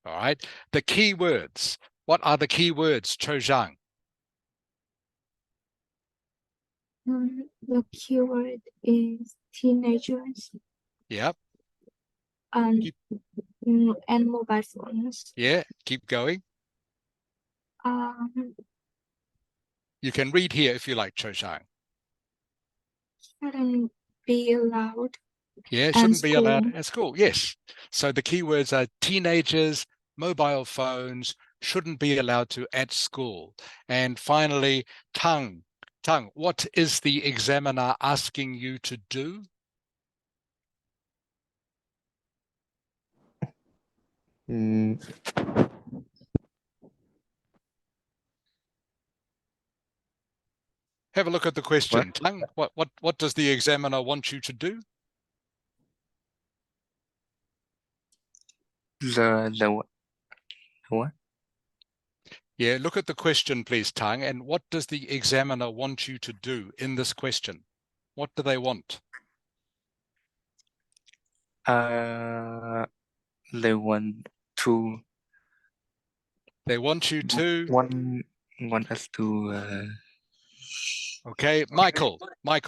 all right? The key words, what are the key words, Cho Zhang? The keyword is teenagers Yep. and mobile phones. Yeah, keep going. Um, You can read here if you like, Cho Shang. shouldn't be allowed. Yeah, And shouldn't be allowed school. at school. Yes. So the keywords are teenagers, mobile phones, shouldn't be allowed to at school. And finally, tongue. What is the examiner asking you to do? Have a look at the question. Tongue, what does the examiner want you to do? The what? Yeah, look at the question, please, Tongue. And what does the examiner want you to do in this question? What do they want? They want to They want you to... want us to Okay, Michael,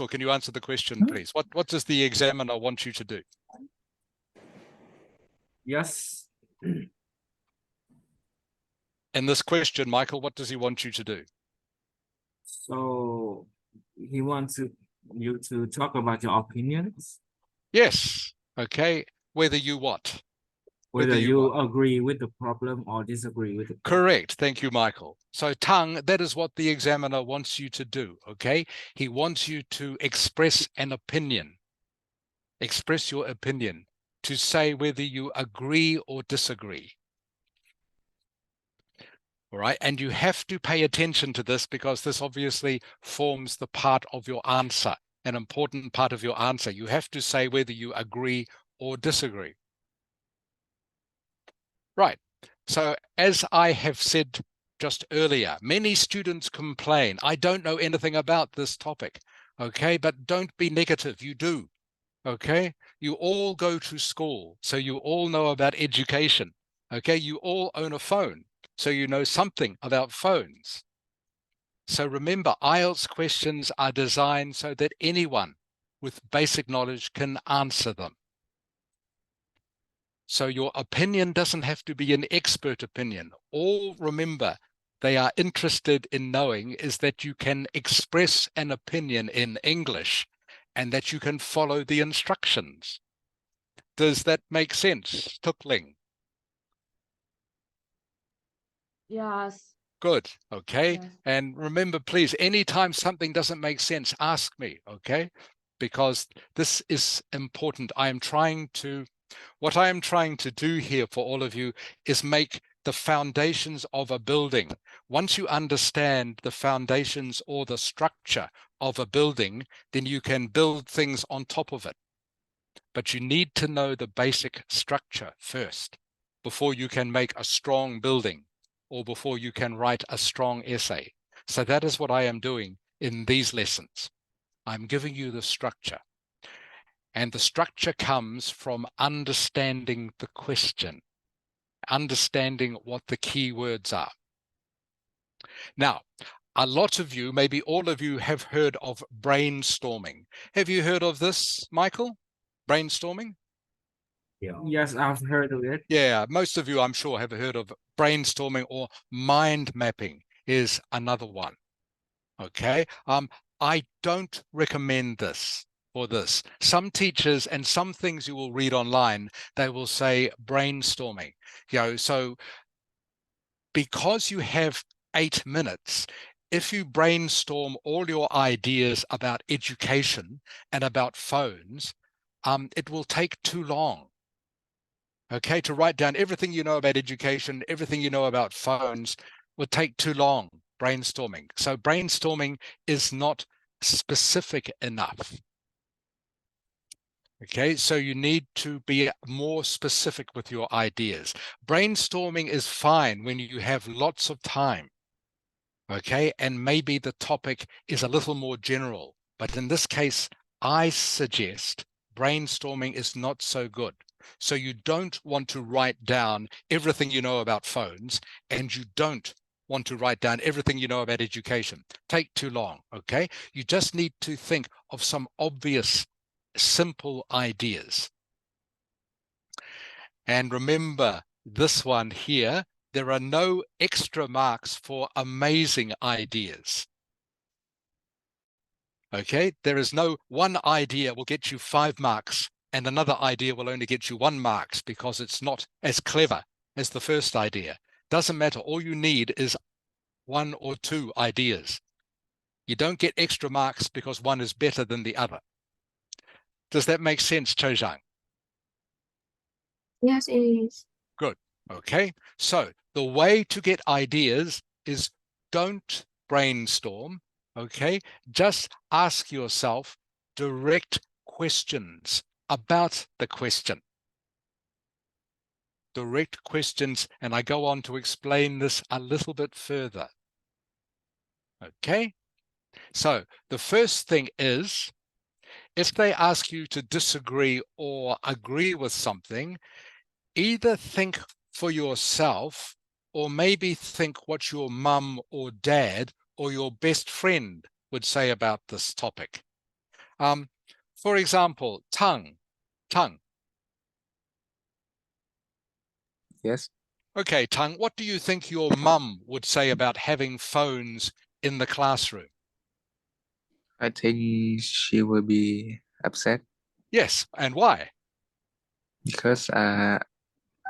can you answer the question, please? What does the examiner want you to do? Yes. In this question, Michael, what does he want you to do? So he wants you to talk about your opinions, Yes, okay, whether you what? whether you what? agree with the problem or disagree with the problem. Correct, thank you, Michael. So tongue, that is what the examiner wants you to do, okay? He wants you to express an opinion. Express your opinion, to say whether you agree or disagree. All right. And you have to pay attention to this because this obviously forms the part of your answer, an important part of your answer. You have to say whether you agree or disagree. Right. So as I have said just earlier, many students complain, I don't know anything about this topic. Okay. But don't be negative. You do. Okay. You all go to school, so you all know about education. Okay. You all own a phone, so you know something about phones. So remember, IELTS questions are designed so that anyone with basic knowledge can answer them. So your opinion doesn't have to be an expert opinion. All remember they are interested in knowing is that you can express an opinion in English and that you can follow the instructions. Does that make sense, Tukling? Yes. Good. Okay. Yes. And remember, please, anytime something doesn't make sense, ask me. Okay. Because this is important. What I am trying to do here for all of you is make the foundations of a building. Once you understand the foundations or the structure of a building, then you can build things on top of it. But you need to know the basic structure first before you can make a strong building or before you can write a strong essay. So that is what I am doing in these lessons. I'm giving you the structure. And the structure comes from understanding the question, understanding what the key words are. Now, a lot of you, maybe all of you, have heard of brainstorming. Have you heard of this, Michael? Brainstorming? Yes, I've heard of it. Yeah, most of you, I'm sure, have heard of brainstorming, or mind mapping is another one. Okay. I don't recommend this for this. Some teachers and some things you will read online, they will say brainstorming. So because you have 8 minutes, if you brainstorm all your ideas about education and about phones, it will take too long. Okay, to write down everything you know about education, everything you know about phones would take too long, brainstorming. So brainstorming is not specific enough. Okay, so you need to be more specific with your ideas. Brainstorming is fine when you have lots of time. Okay, and maybe the topic is a little more general, but in this case, I suggest brainstorming is not so good. So you don't want to write down everything you know about phones, and you don't want to write down everything you know about education. Take too long, okay? You just need to think of some obvious, simple ideas. And remember this one here, there are no extra marks for amazing ideas. Okay, there is no one idea will get you 5 marks and another idea will only get you 1 marks because it's not as clever as the first idea. Doesn't matter. All you need is 1 or 2 ideas. You don't get extra marks because one is better than the other. Does that make sense, Cho Zhang? Yes, it is. Good. Okay. So the way to get ideas is don't brainstorm. Okay. Just ask yourself direct questions about the question. Direct questions. And I go on to explain this a little bit further. Okay. So the first thing is, if they ask you to disagree or agree with something, either think for yourself or maybe think what your mum or dad or your best friend would say about this topic. For example, tongue. Yes. Okay, Tongue, what do you think your mum would say about having phones in the classroom? I think she will be upset Yes, and why? because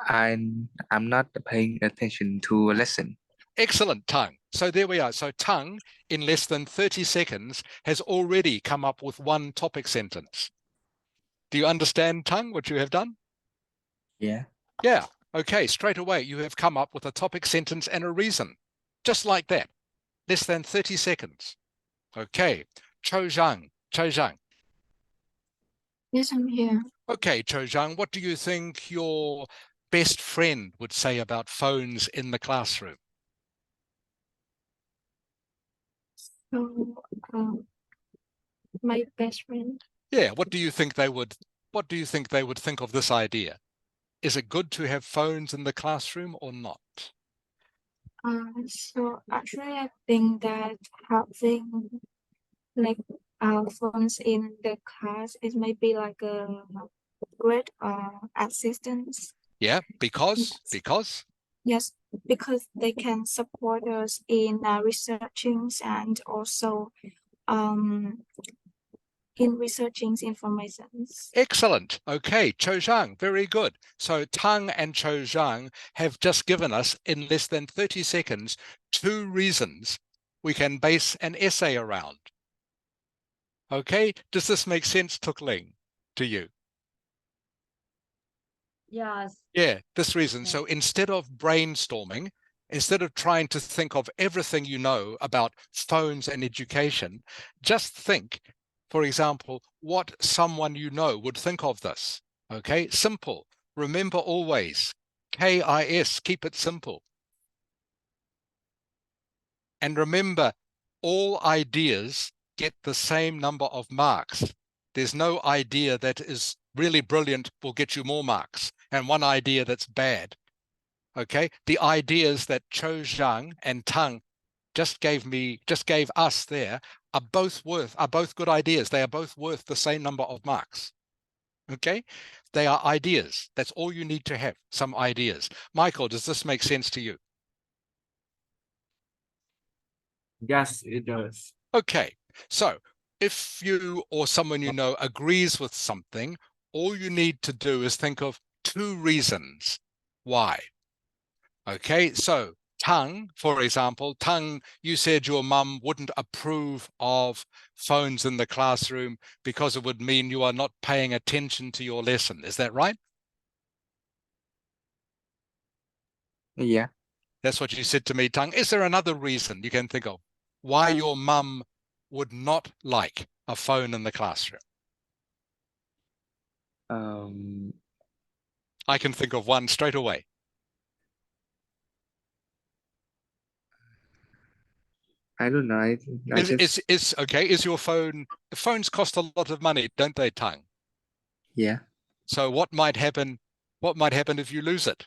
I'm not paying attention to a lesson. Excellent, Tongue. So there we are. So Tongue, in less than 30 seconds, has already come up with 1 topic sentence. Do you understand, Tongue, what you have done? Yeah. Yeah. Okay, straight away, you have come up with a topic sentence and a reason. Just like that. Less than 30 seconds. Okay. Cho Zhang. Yes, I'm here. Okay, Cho Zhang, what do you think your best friend would say about phones in the classroom? So, my best friend. Yeah, what do you think they would think of this idea? Is it good to have phones in the classroom or not? So actually, I think that having like phones in the class is maybe like a great assistance. Yeah, because Yes, because they can support us in researching and also um in researching informations. excellent. Okay, Cho Zhang, very good. So Tang and Cho Zhang have just given us, in less than 30 seconds, 2 reasons we can base an essay around. Okay, does this make sense, Tuk Ling, to you? Yes. Yeah, this reason. Yeah. So instead of brainstorming, instead of trying to think of everything you know about phones and education, just think, for example, what someone you know would think of this. Okay, simple. Remember always, KIS, keep it simple. And remember, all ideas get the same number of marks. There's no idea that is really brilliant will get you more marks, and one idea that's bad. Okay, the ideas that Cho Zhang and Tang just gave us there are both good ideas. They are both worth the same number of marks. Okay, they are ideas. That's all you need to have, some ideas. Michael, does this make sense to you? Yes, it does. Okay, so if you or someone you know agrees with something, all you need to do is think of 2 reasons why. Okay, so Tang, for example, Tang, you said your mum wouldn't approve of phones in the classroom because it would mean you are not paying attention to your lesson. Is that right? Yeah. That's what you said to me, Tang. Is there another reason you can think of why your mum would not like a phone in the classroom? I can think of one straight away. I don't know. I just Is your phone? Phones cost a lot of money, don't they, Tang? yeah. So what might happen? What might happen if you lose it?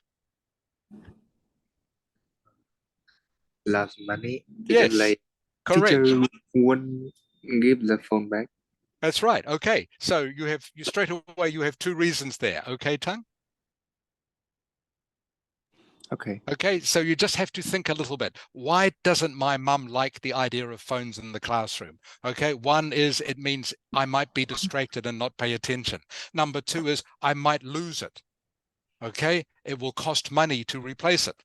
Lots of money. Teacher Yes, like correct. teacher won't give the phone back. That's right. Okay, so you straight away you have 2 reasons there. Okay, Tang. Okay. Okay, so you just have to think a little bit. Why doesn't my mum like the idea of phones in the classroom? Okay, one is it means I might be distracted and not pay attention. Number 2 is I might lose it. Okay, it will cost money to replace it.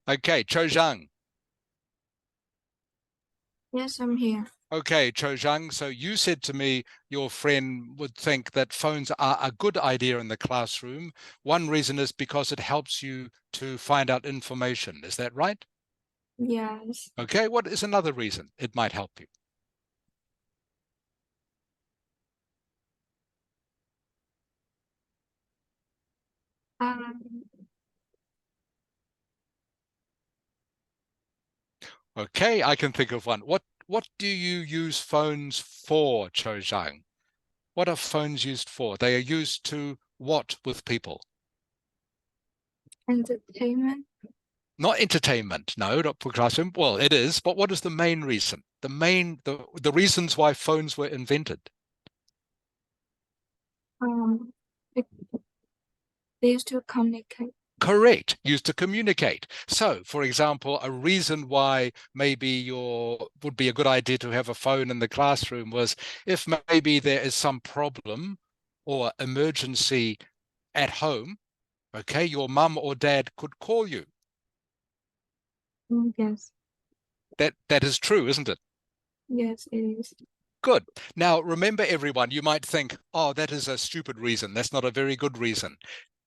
Okay, Cho Zhang. Yes, I'm here. Okay, Cho Zhang, so you said to me your friend would think that phones are a good idea in the classroom. One reason is because it helps you to find out information. Is that right? Yes. Okay, what is another reason it might help you? Um, Okay, I can think of one. What do you use phones for, Cho Zhang? What are phones used for? They are used to what with people? entertainment. Not entertainment, no, not for classroom. Well, it is, but what is the main reason? The reasons why phones were invented. It, they used to communicate. Correct, used to communicate. So, for example, a reason why maybe would be a good idea to have a phone in the classroom was if maybe there is some problem or emergency at home, okay, your mum or dad could call you. Yes. That is true, isn't it? Yes, it is. Good. Now, remember, everyone, you might think, oh, that is a stupid reason. That's not a very good reason.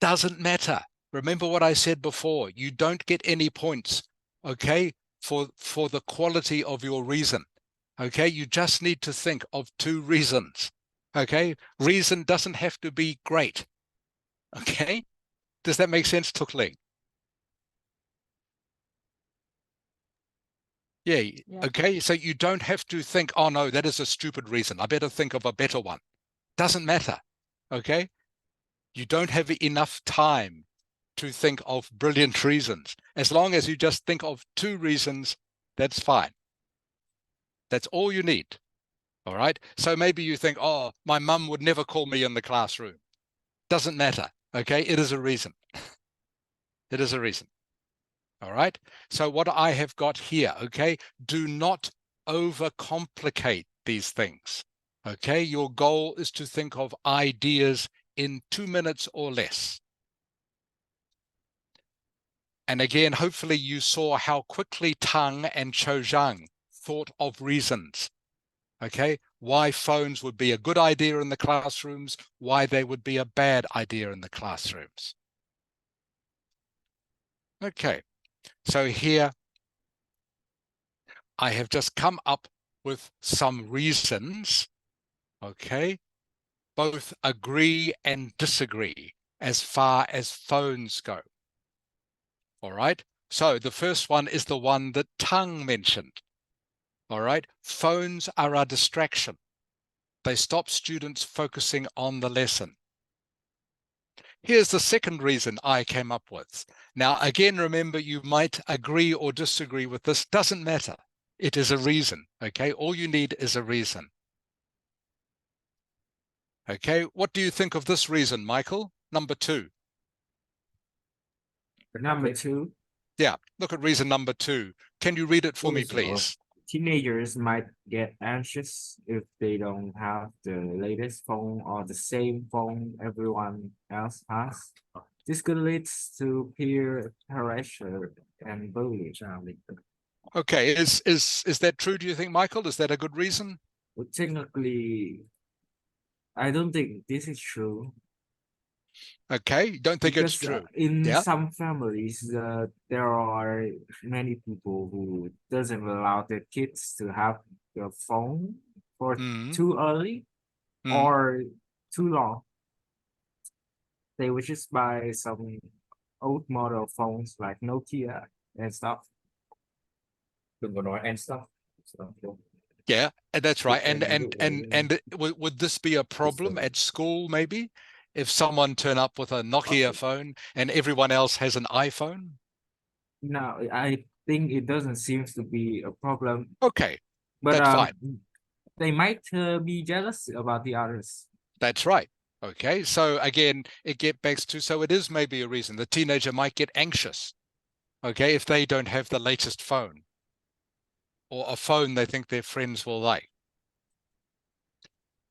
Doesn't matter. Remember what I said before. You don't get any points okay, for the quality of your reason. Okay, you just need to think of 2 reasons. Okay, reason doesn't have to be great. Okay, does that make sense, Tuk Ling? Yeah, Yeah. okay, so you don't have to think, oh no, that is a stupid reason, I better think of a better one. Doesn't matter, okay? You don't have enough time to think of brilliant reasons. As long as you just think of 2 reasons, that's fine. That's all you need, all right? So maybe you think, oh, my mum would never call me in the classroom. Doesn't matter, okay? It is a reason. It is a reason. All right. So what I have got here, okay, do not overcomplicate these things. Okay, your goal is to think of ideas in 2 minutes or less. And again, hopefully you saw how quickly Tang and Cho Zhang thought of reasons. Okay, why phones would be a good idea in the classrooms, why they would be a bad idea in the classrooms. Okay. So here I have just come up with some reasons, okay? Both agree and disagree as far as phones go. All right? So the first one is the one that Tang mentioned. All right? Phones are a distraction. They stop students focusing on the lesson. Here's the second reason I came up with. Now, again, remember, you might agree or disagree with this. Doesn't matter. It is a reason, okay? All you need is a reason. Okay, what do you think of this reason, Michael? Number 2. Number 2, Yeah, look at reason number 2. Can you read it for me, Also, please? teenagers might get anxious if they don't have the latest phone or the same phone everyone else has. This could lead to peer pressure and bullying. Okay, is that true, do you think, Michael? Is that a good reason? Well, technically, I don't think this is true Okay, you don't think it's because true. in Yeah. some families, there are many people who doesn't allow their kids to have the phone for Mm, too early mm. or too long. They would just buy some old model phones like Nokia and stuff. Đừng có nói and stuff. Yeah, and that's right. Different And would this be a problem at school, maybe? If someone turn up with a Nokia phone and everyone else has an iPhone? No, I think it doesn't seem to be a problem, Okay, but that's fine. they might be jealous about the others. That's right. Okay, so again, it gets back to, so it is maybe a reason. The teenager might get anxious, okay, if they don't have the latest phone or a phone they think their friends will like.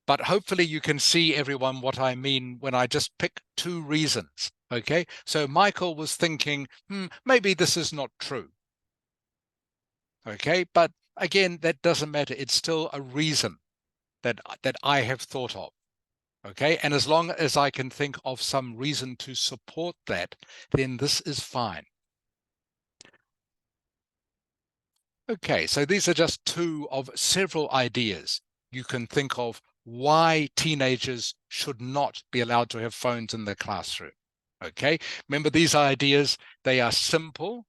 But hopefully you can see, everyone, what I mean when I just pick 2 reasons, okay? So Michael was thinking, maybe this is not true, okay? But again, that doesn't matter. It's still a reason that I have thought of. Okay, and as long as I can think of some reason to support that, then this is fine. Okay, so these are just 2 of several ideas you can think of why teenagers should not be allowed to have phones in the classroom. Okay, remember, these ideas, they are simple,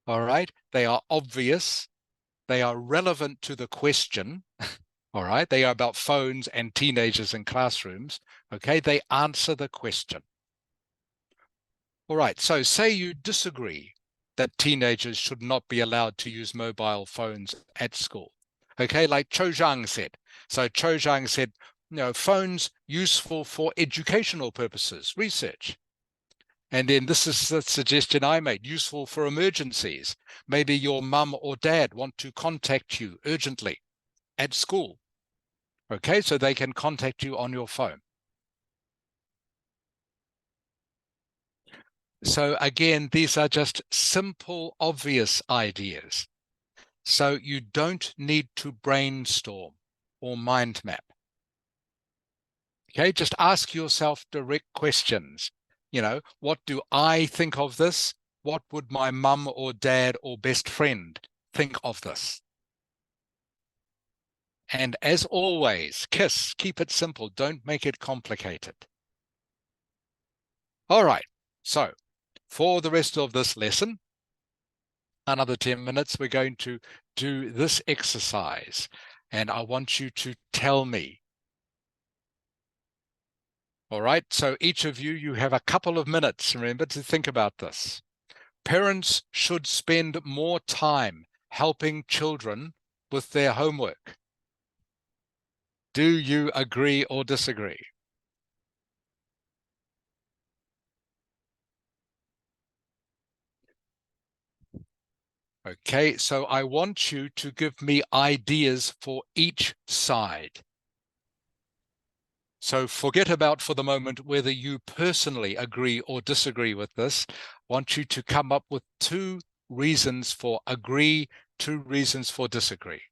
all right? They are obvious. They are relevant to the question. All right, they are about phones and teenagers in classrooms. Okay, they answer the question. All right, so say you disagree that teenagers should not be allowed to use mobile phones at school. Okay, like Cho Zhang said. So Cho Zhang said, phones useful for educational purposes, research. And then this is the suggestion I made, useful for emergencies. Maybe your mum or dad want to contact you urgently at school. Okay, so they can contact you on your phone. So again, these are just simple, obvious ideas. So you don't need to brainstorm or mind map. Okay, just ask yourself direct questions. What do I think of this? what would my mum or dad or best friend think of this? And as always, KISS, keep it simple. Don't make it complicated. All right. So for the rest of this lesson, another 10 minutes, we're going to do this exercise. And I want you to tell me. All right. So each of you, you have a couple of minutes, remember, to think about this. Parents should spend more time helping children with their homework. Do you agree or disagree? Okay, so I want you to give me ideas for each side. So forget about for the moment whether you personally agree or disagree with this. I want you to come up with 2 reasons for agree, 2 reasons for disagree.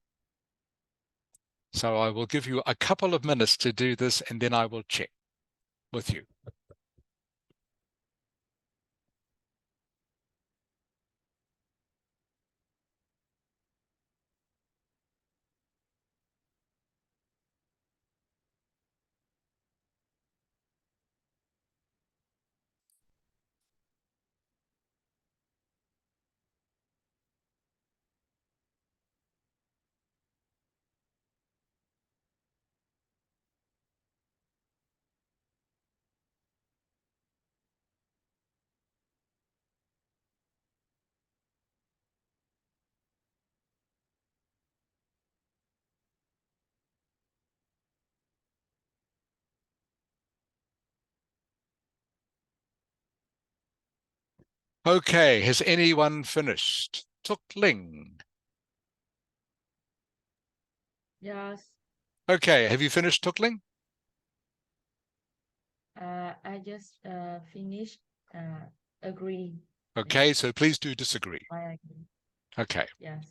So I will give you a couple of minutes to do this, and then I will check with you. Okay, has anyone finished? Tuk Ling. Yes. Okay, have you finished, Tuk Ling? I just finished agree. Okay, so please do disagree. I agree. Okay. Yes.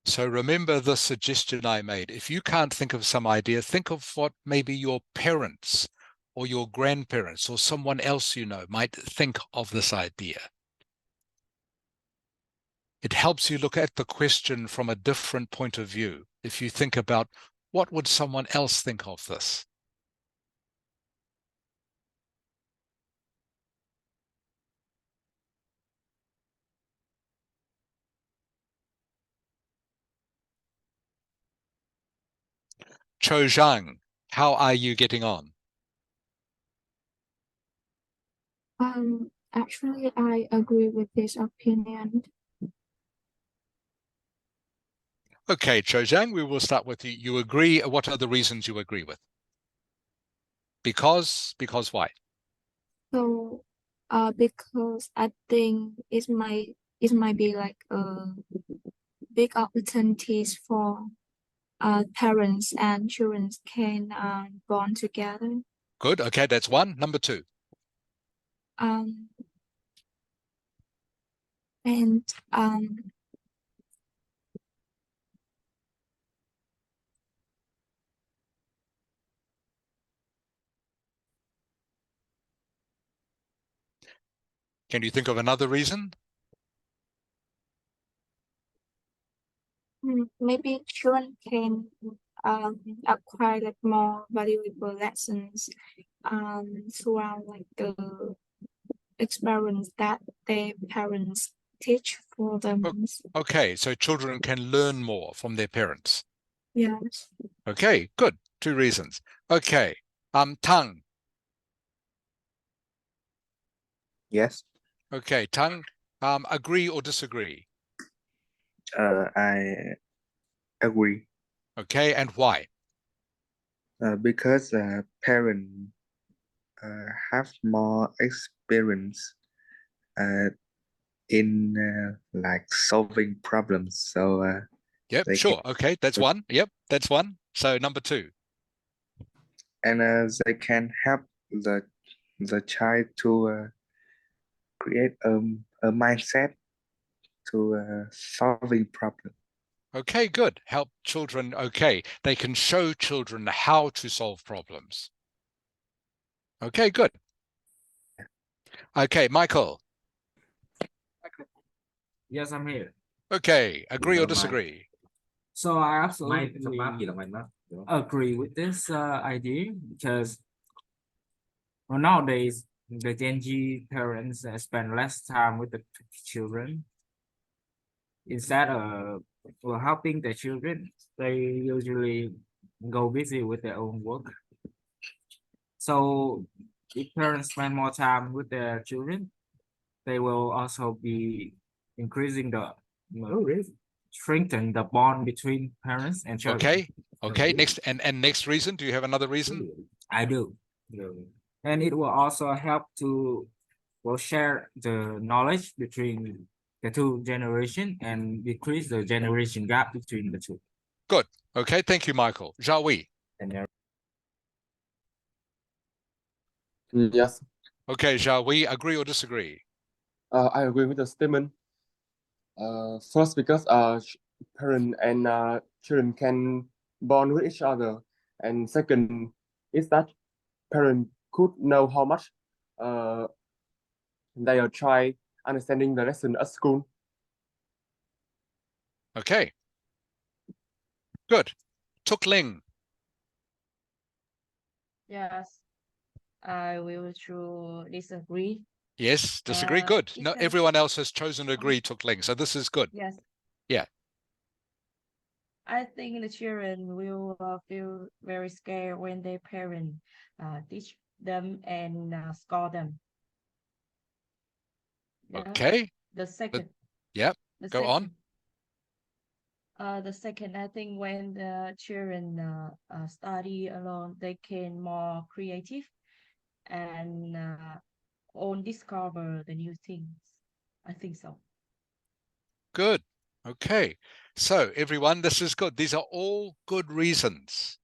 So remember the suggestion I made. If you can't think of some idea, think of what maybe your parents or your grandparents or someone else you know might think of this idea. It helps you look at the question from a different point of view. If you think about what would someone else think of this? Cho Zhang, how are you getting on? Actually, I agree with this opinion. Okay, Cho Zhang, we will start with you. You agree. What are the reasons you agree with? Because why? So, because I think it might be like a big opportunities for parents and children can bond together. Good. Okay, that's one. Number 2. Um, and Can you think of another reason? maybe children can acquire like more valuable lessons throughout like the experience that their parents teach for them. Okay, so children can learn more from their parents. Yes. Okay, good. 2 reasons. Okay, Tang. Yes. Okay, Tang, agree or disagree? I agree. Okay, and why? Because parents have more experience in like solving problems, so Yep, They sure. Okay, that's one. Yep, that's one. So number two. and they can help the child to create a mindset to solving problem. Okay, good. Help children. Okay, they can show children how to solve problems. Okay, good. Okay, Michael. Yes, I'm here. Okay, agree or Never mind. disagree? So I absolutely agree with this idea because well, nowadays the Gen Z parents spend less time with the children instead of well, helping the children. They usually go busy with their own work. So if parents spend more time with their children, they will also be increasing the strengthen the bond between parents and children. Okay, okay. Next and next reason. Do you have another reason? I do. And it will also help to will share the knowledge between the two generation and decrease the generation gap between the two. Good. Okay, thank you, Michael. Jawi. Yes, Okay, Jawi, agree or disagree? I agree with the statement. First, because parent and children can bond with each other, and second is that parent could know how much they are try understanding the lesson at school. Okay. Good. Tuk Ling. Yes, I will to disagree. Yes, disagree. Good. No, Because everyone else has chosen to agree, Tuk Ling. So this is good. yes. Yeah. I think the children will feel very scared when their parents teach them and scold them. Yeah. Okay. The second. Yeah. The Go second, on. The second, I think when the children study alone, they can more creative and own discover the new things. I think so. Good. Okay. So everyone, this is good. These are all good reasons.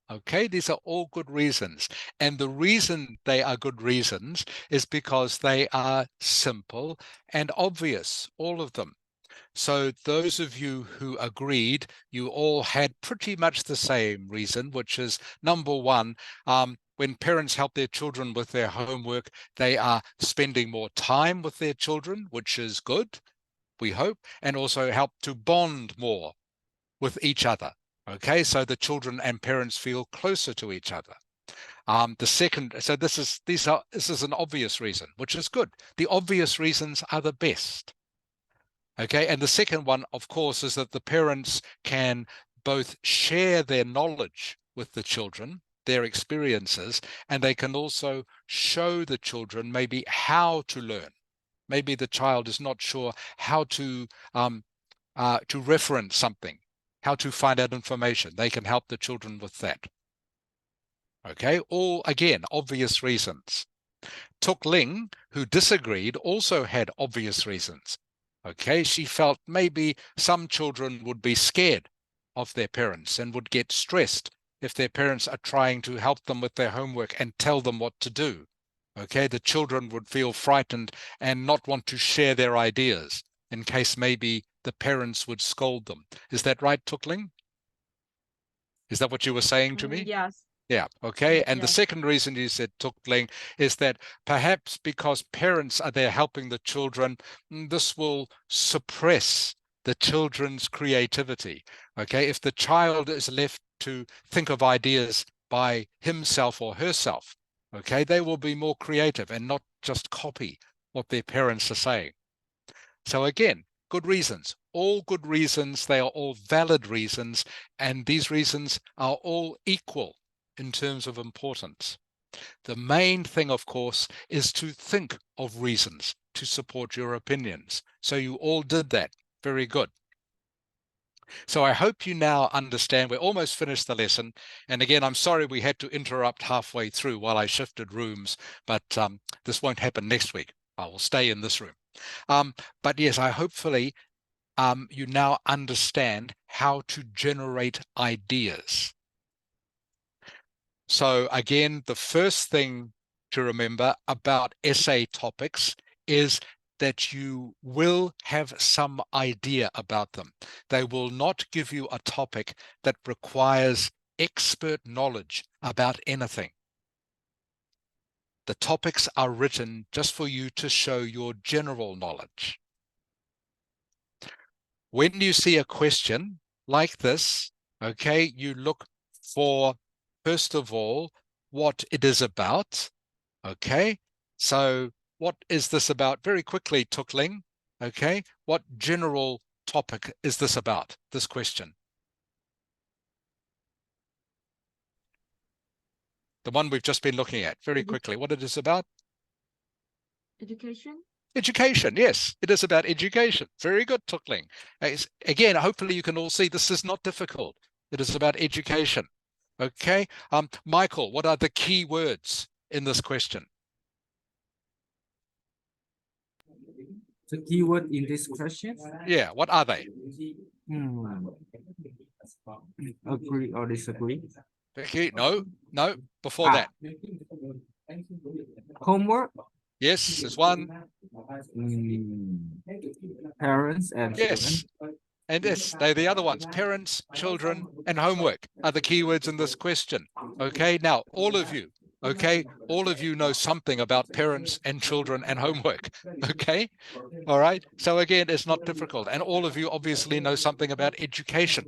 Okay, these are all good reasons. And the reason they are good reasons is because they are simple and obvious, all of them. So those of you who agreed, you all had pretty much the same reason, which is number one, when parents help their children with their homework, they are spending more time with their children, which is good, we hope, and also help to bond more with each other. Okay, so the children and parents feel closer to each other. The second, so this is an obvious reason, which is good. The obvious reasons are the best. Okay, and the second one, of course, is that the parents can both share their knowledge with the children, their experiences, and they can also show the children maybe how to learn. Maybe the child is not sure how to reference something, how to find out information. They can help the children with that. Okay, all again, obvious reasons. Tuk Ling, who disagreed, also had obvious reasons. Okay, she felt maybe some children would be scared of their parents and would get stressed if their parents are trying to help them with their homework and tell them what to do. Okay, the children would feel frightened and not want to share their ideas in case maybe the parents would scold them. Is that right, Tuk Ling? Is that what you were saying to me? Yes. Yeah, okay. And the Yes. second reason you said, Tuk Ling, is that perhaps because parents are there helping the children, this will suppress the children's creativity. Okay, if the child is left to think of ideas by himself or herself, okay, they will be more creative and not just copy what their parents are saying. So again, good reasons, all good reasons, they are all valid reasons, and these reasons are all equal in terms of importance. The main thing, of course, is to think of reasons to support your opinions. So you all did that. Very good. So I hope you now understand. We're almost finished the lesson. And again, I'm sorry we had to interrupt halfway through while I shifted rooms, but this won't happen next week. I will stay in this room. But yes, I hopefully you now understand how to generate ideas. So again, the first thing to remember about essay topics is that you will have some idea about them. They will not give you a topic that requires expert knowledge about anything. The topics are written just for you to show your general knowledge. When you see a question like this, okay, you look for, first of all, what it is about. Okay, so what is this about? Very quickly, Tukling. Okay, what general topic is this about, this question? The one we've just been looking at, very quickly, what it is about? Education. Education, yes, it is about education. Very good, Tukling. Again, hopefully you can all see this is not difficult. It is about education. Okay, Michael, what are the key words in this question? The keyword in this question? Yeah, what are they? Agree or disagree? Okay, no, before that. Homework? Yes, there's one. Parents and Yes, and yes, they're the other ones. Parents, children, and homework are the keywords in this question. Okay, now all of you, okay, all of you know something about parents and children and homework. Okay, all right. So again, it's not difficult, and all of you obviously know something about education.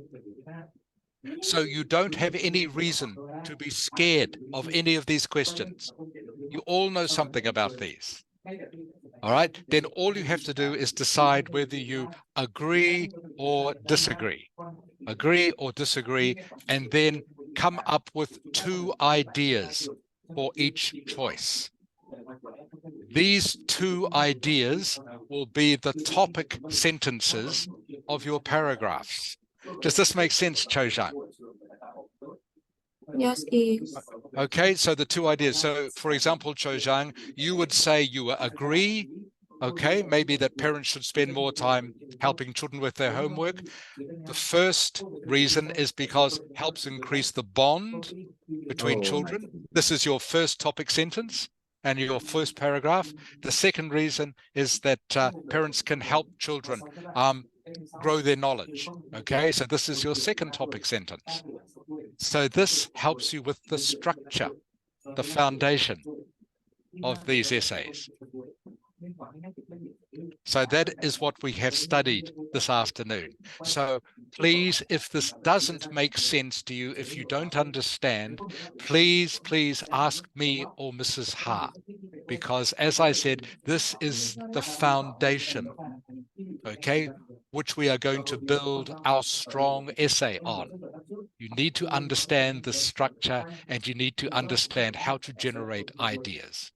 So you don't have any reason to be scared of any of these questions. You all know something about these. All right, then all you have to do is decide whether you agree or disagree. Agree or disagree, and then come up with 2 ideas for each choice. These 2 ideas will be the topic sentences of your paragraphs. Does this make sense, Chojang? Yes, it is. Okay, so the 2 ideas. So for example, Chojang, you would say you agree, okay, maybe that parents should spend more time helping children with their homework. The first reason is because helps increase the bond between children. This is your first topic sentence and your first paragraph. The second reason is that parents can help children grow their knowledge. Okay, so this is your second topic sentence. So this helps you with the structure, the foundation of these essays. So that is what we have studied this afternoon. So please, if this doesn't make sense to you, if you don't understand, please ask me or Mrs. Ha, because as I said, this is the foundation, okay, which we are going to build our strong essay on. You need to understand the structure and you need to understand how to generate ideas.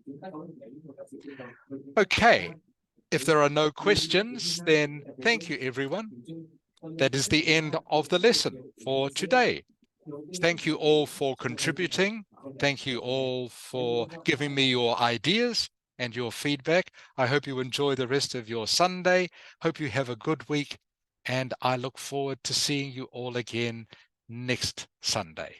Okay, if there are no questions, then thank you, everyone. That is the end of the lesson for today. Thank you all for contributing. Thank you all for giving me your ideas and your feedback. I hope you enjoy the rest of your Sunday. Hope you have a good week, and I look forward to seeing you all again next Sunday.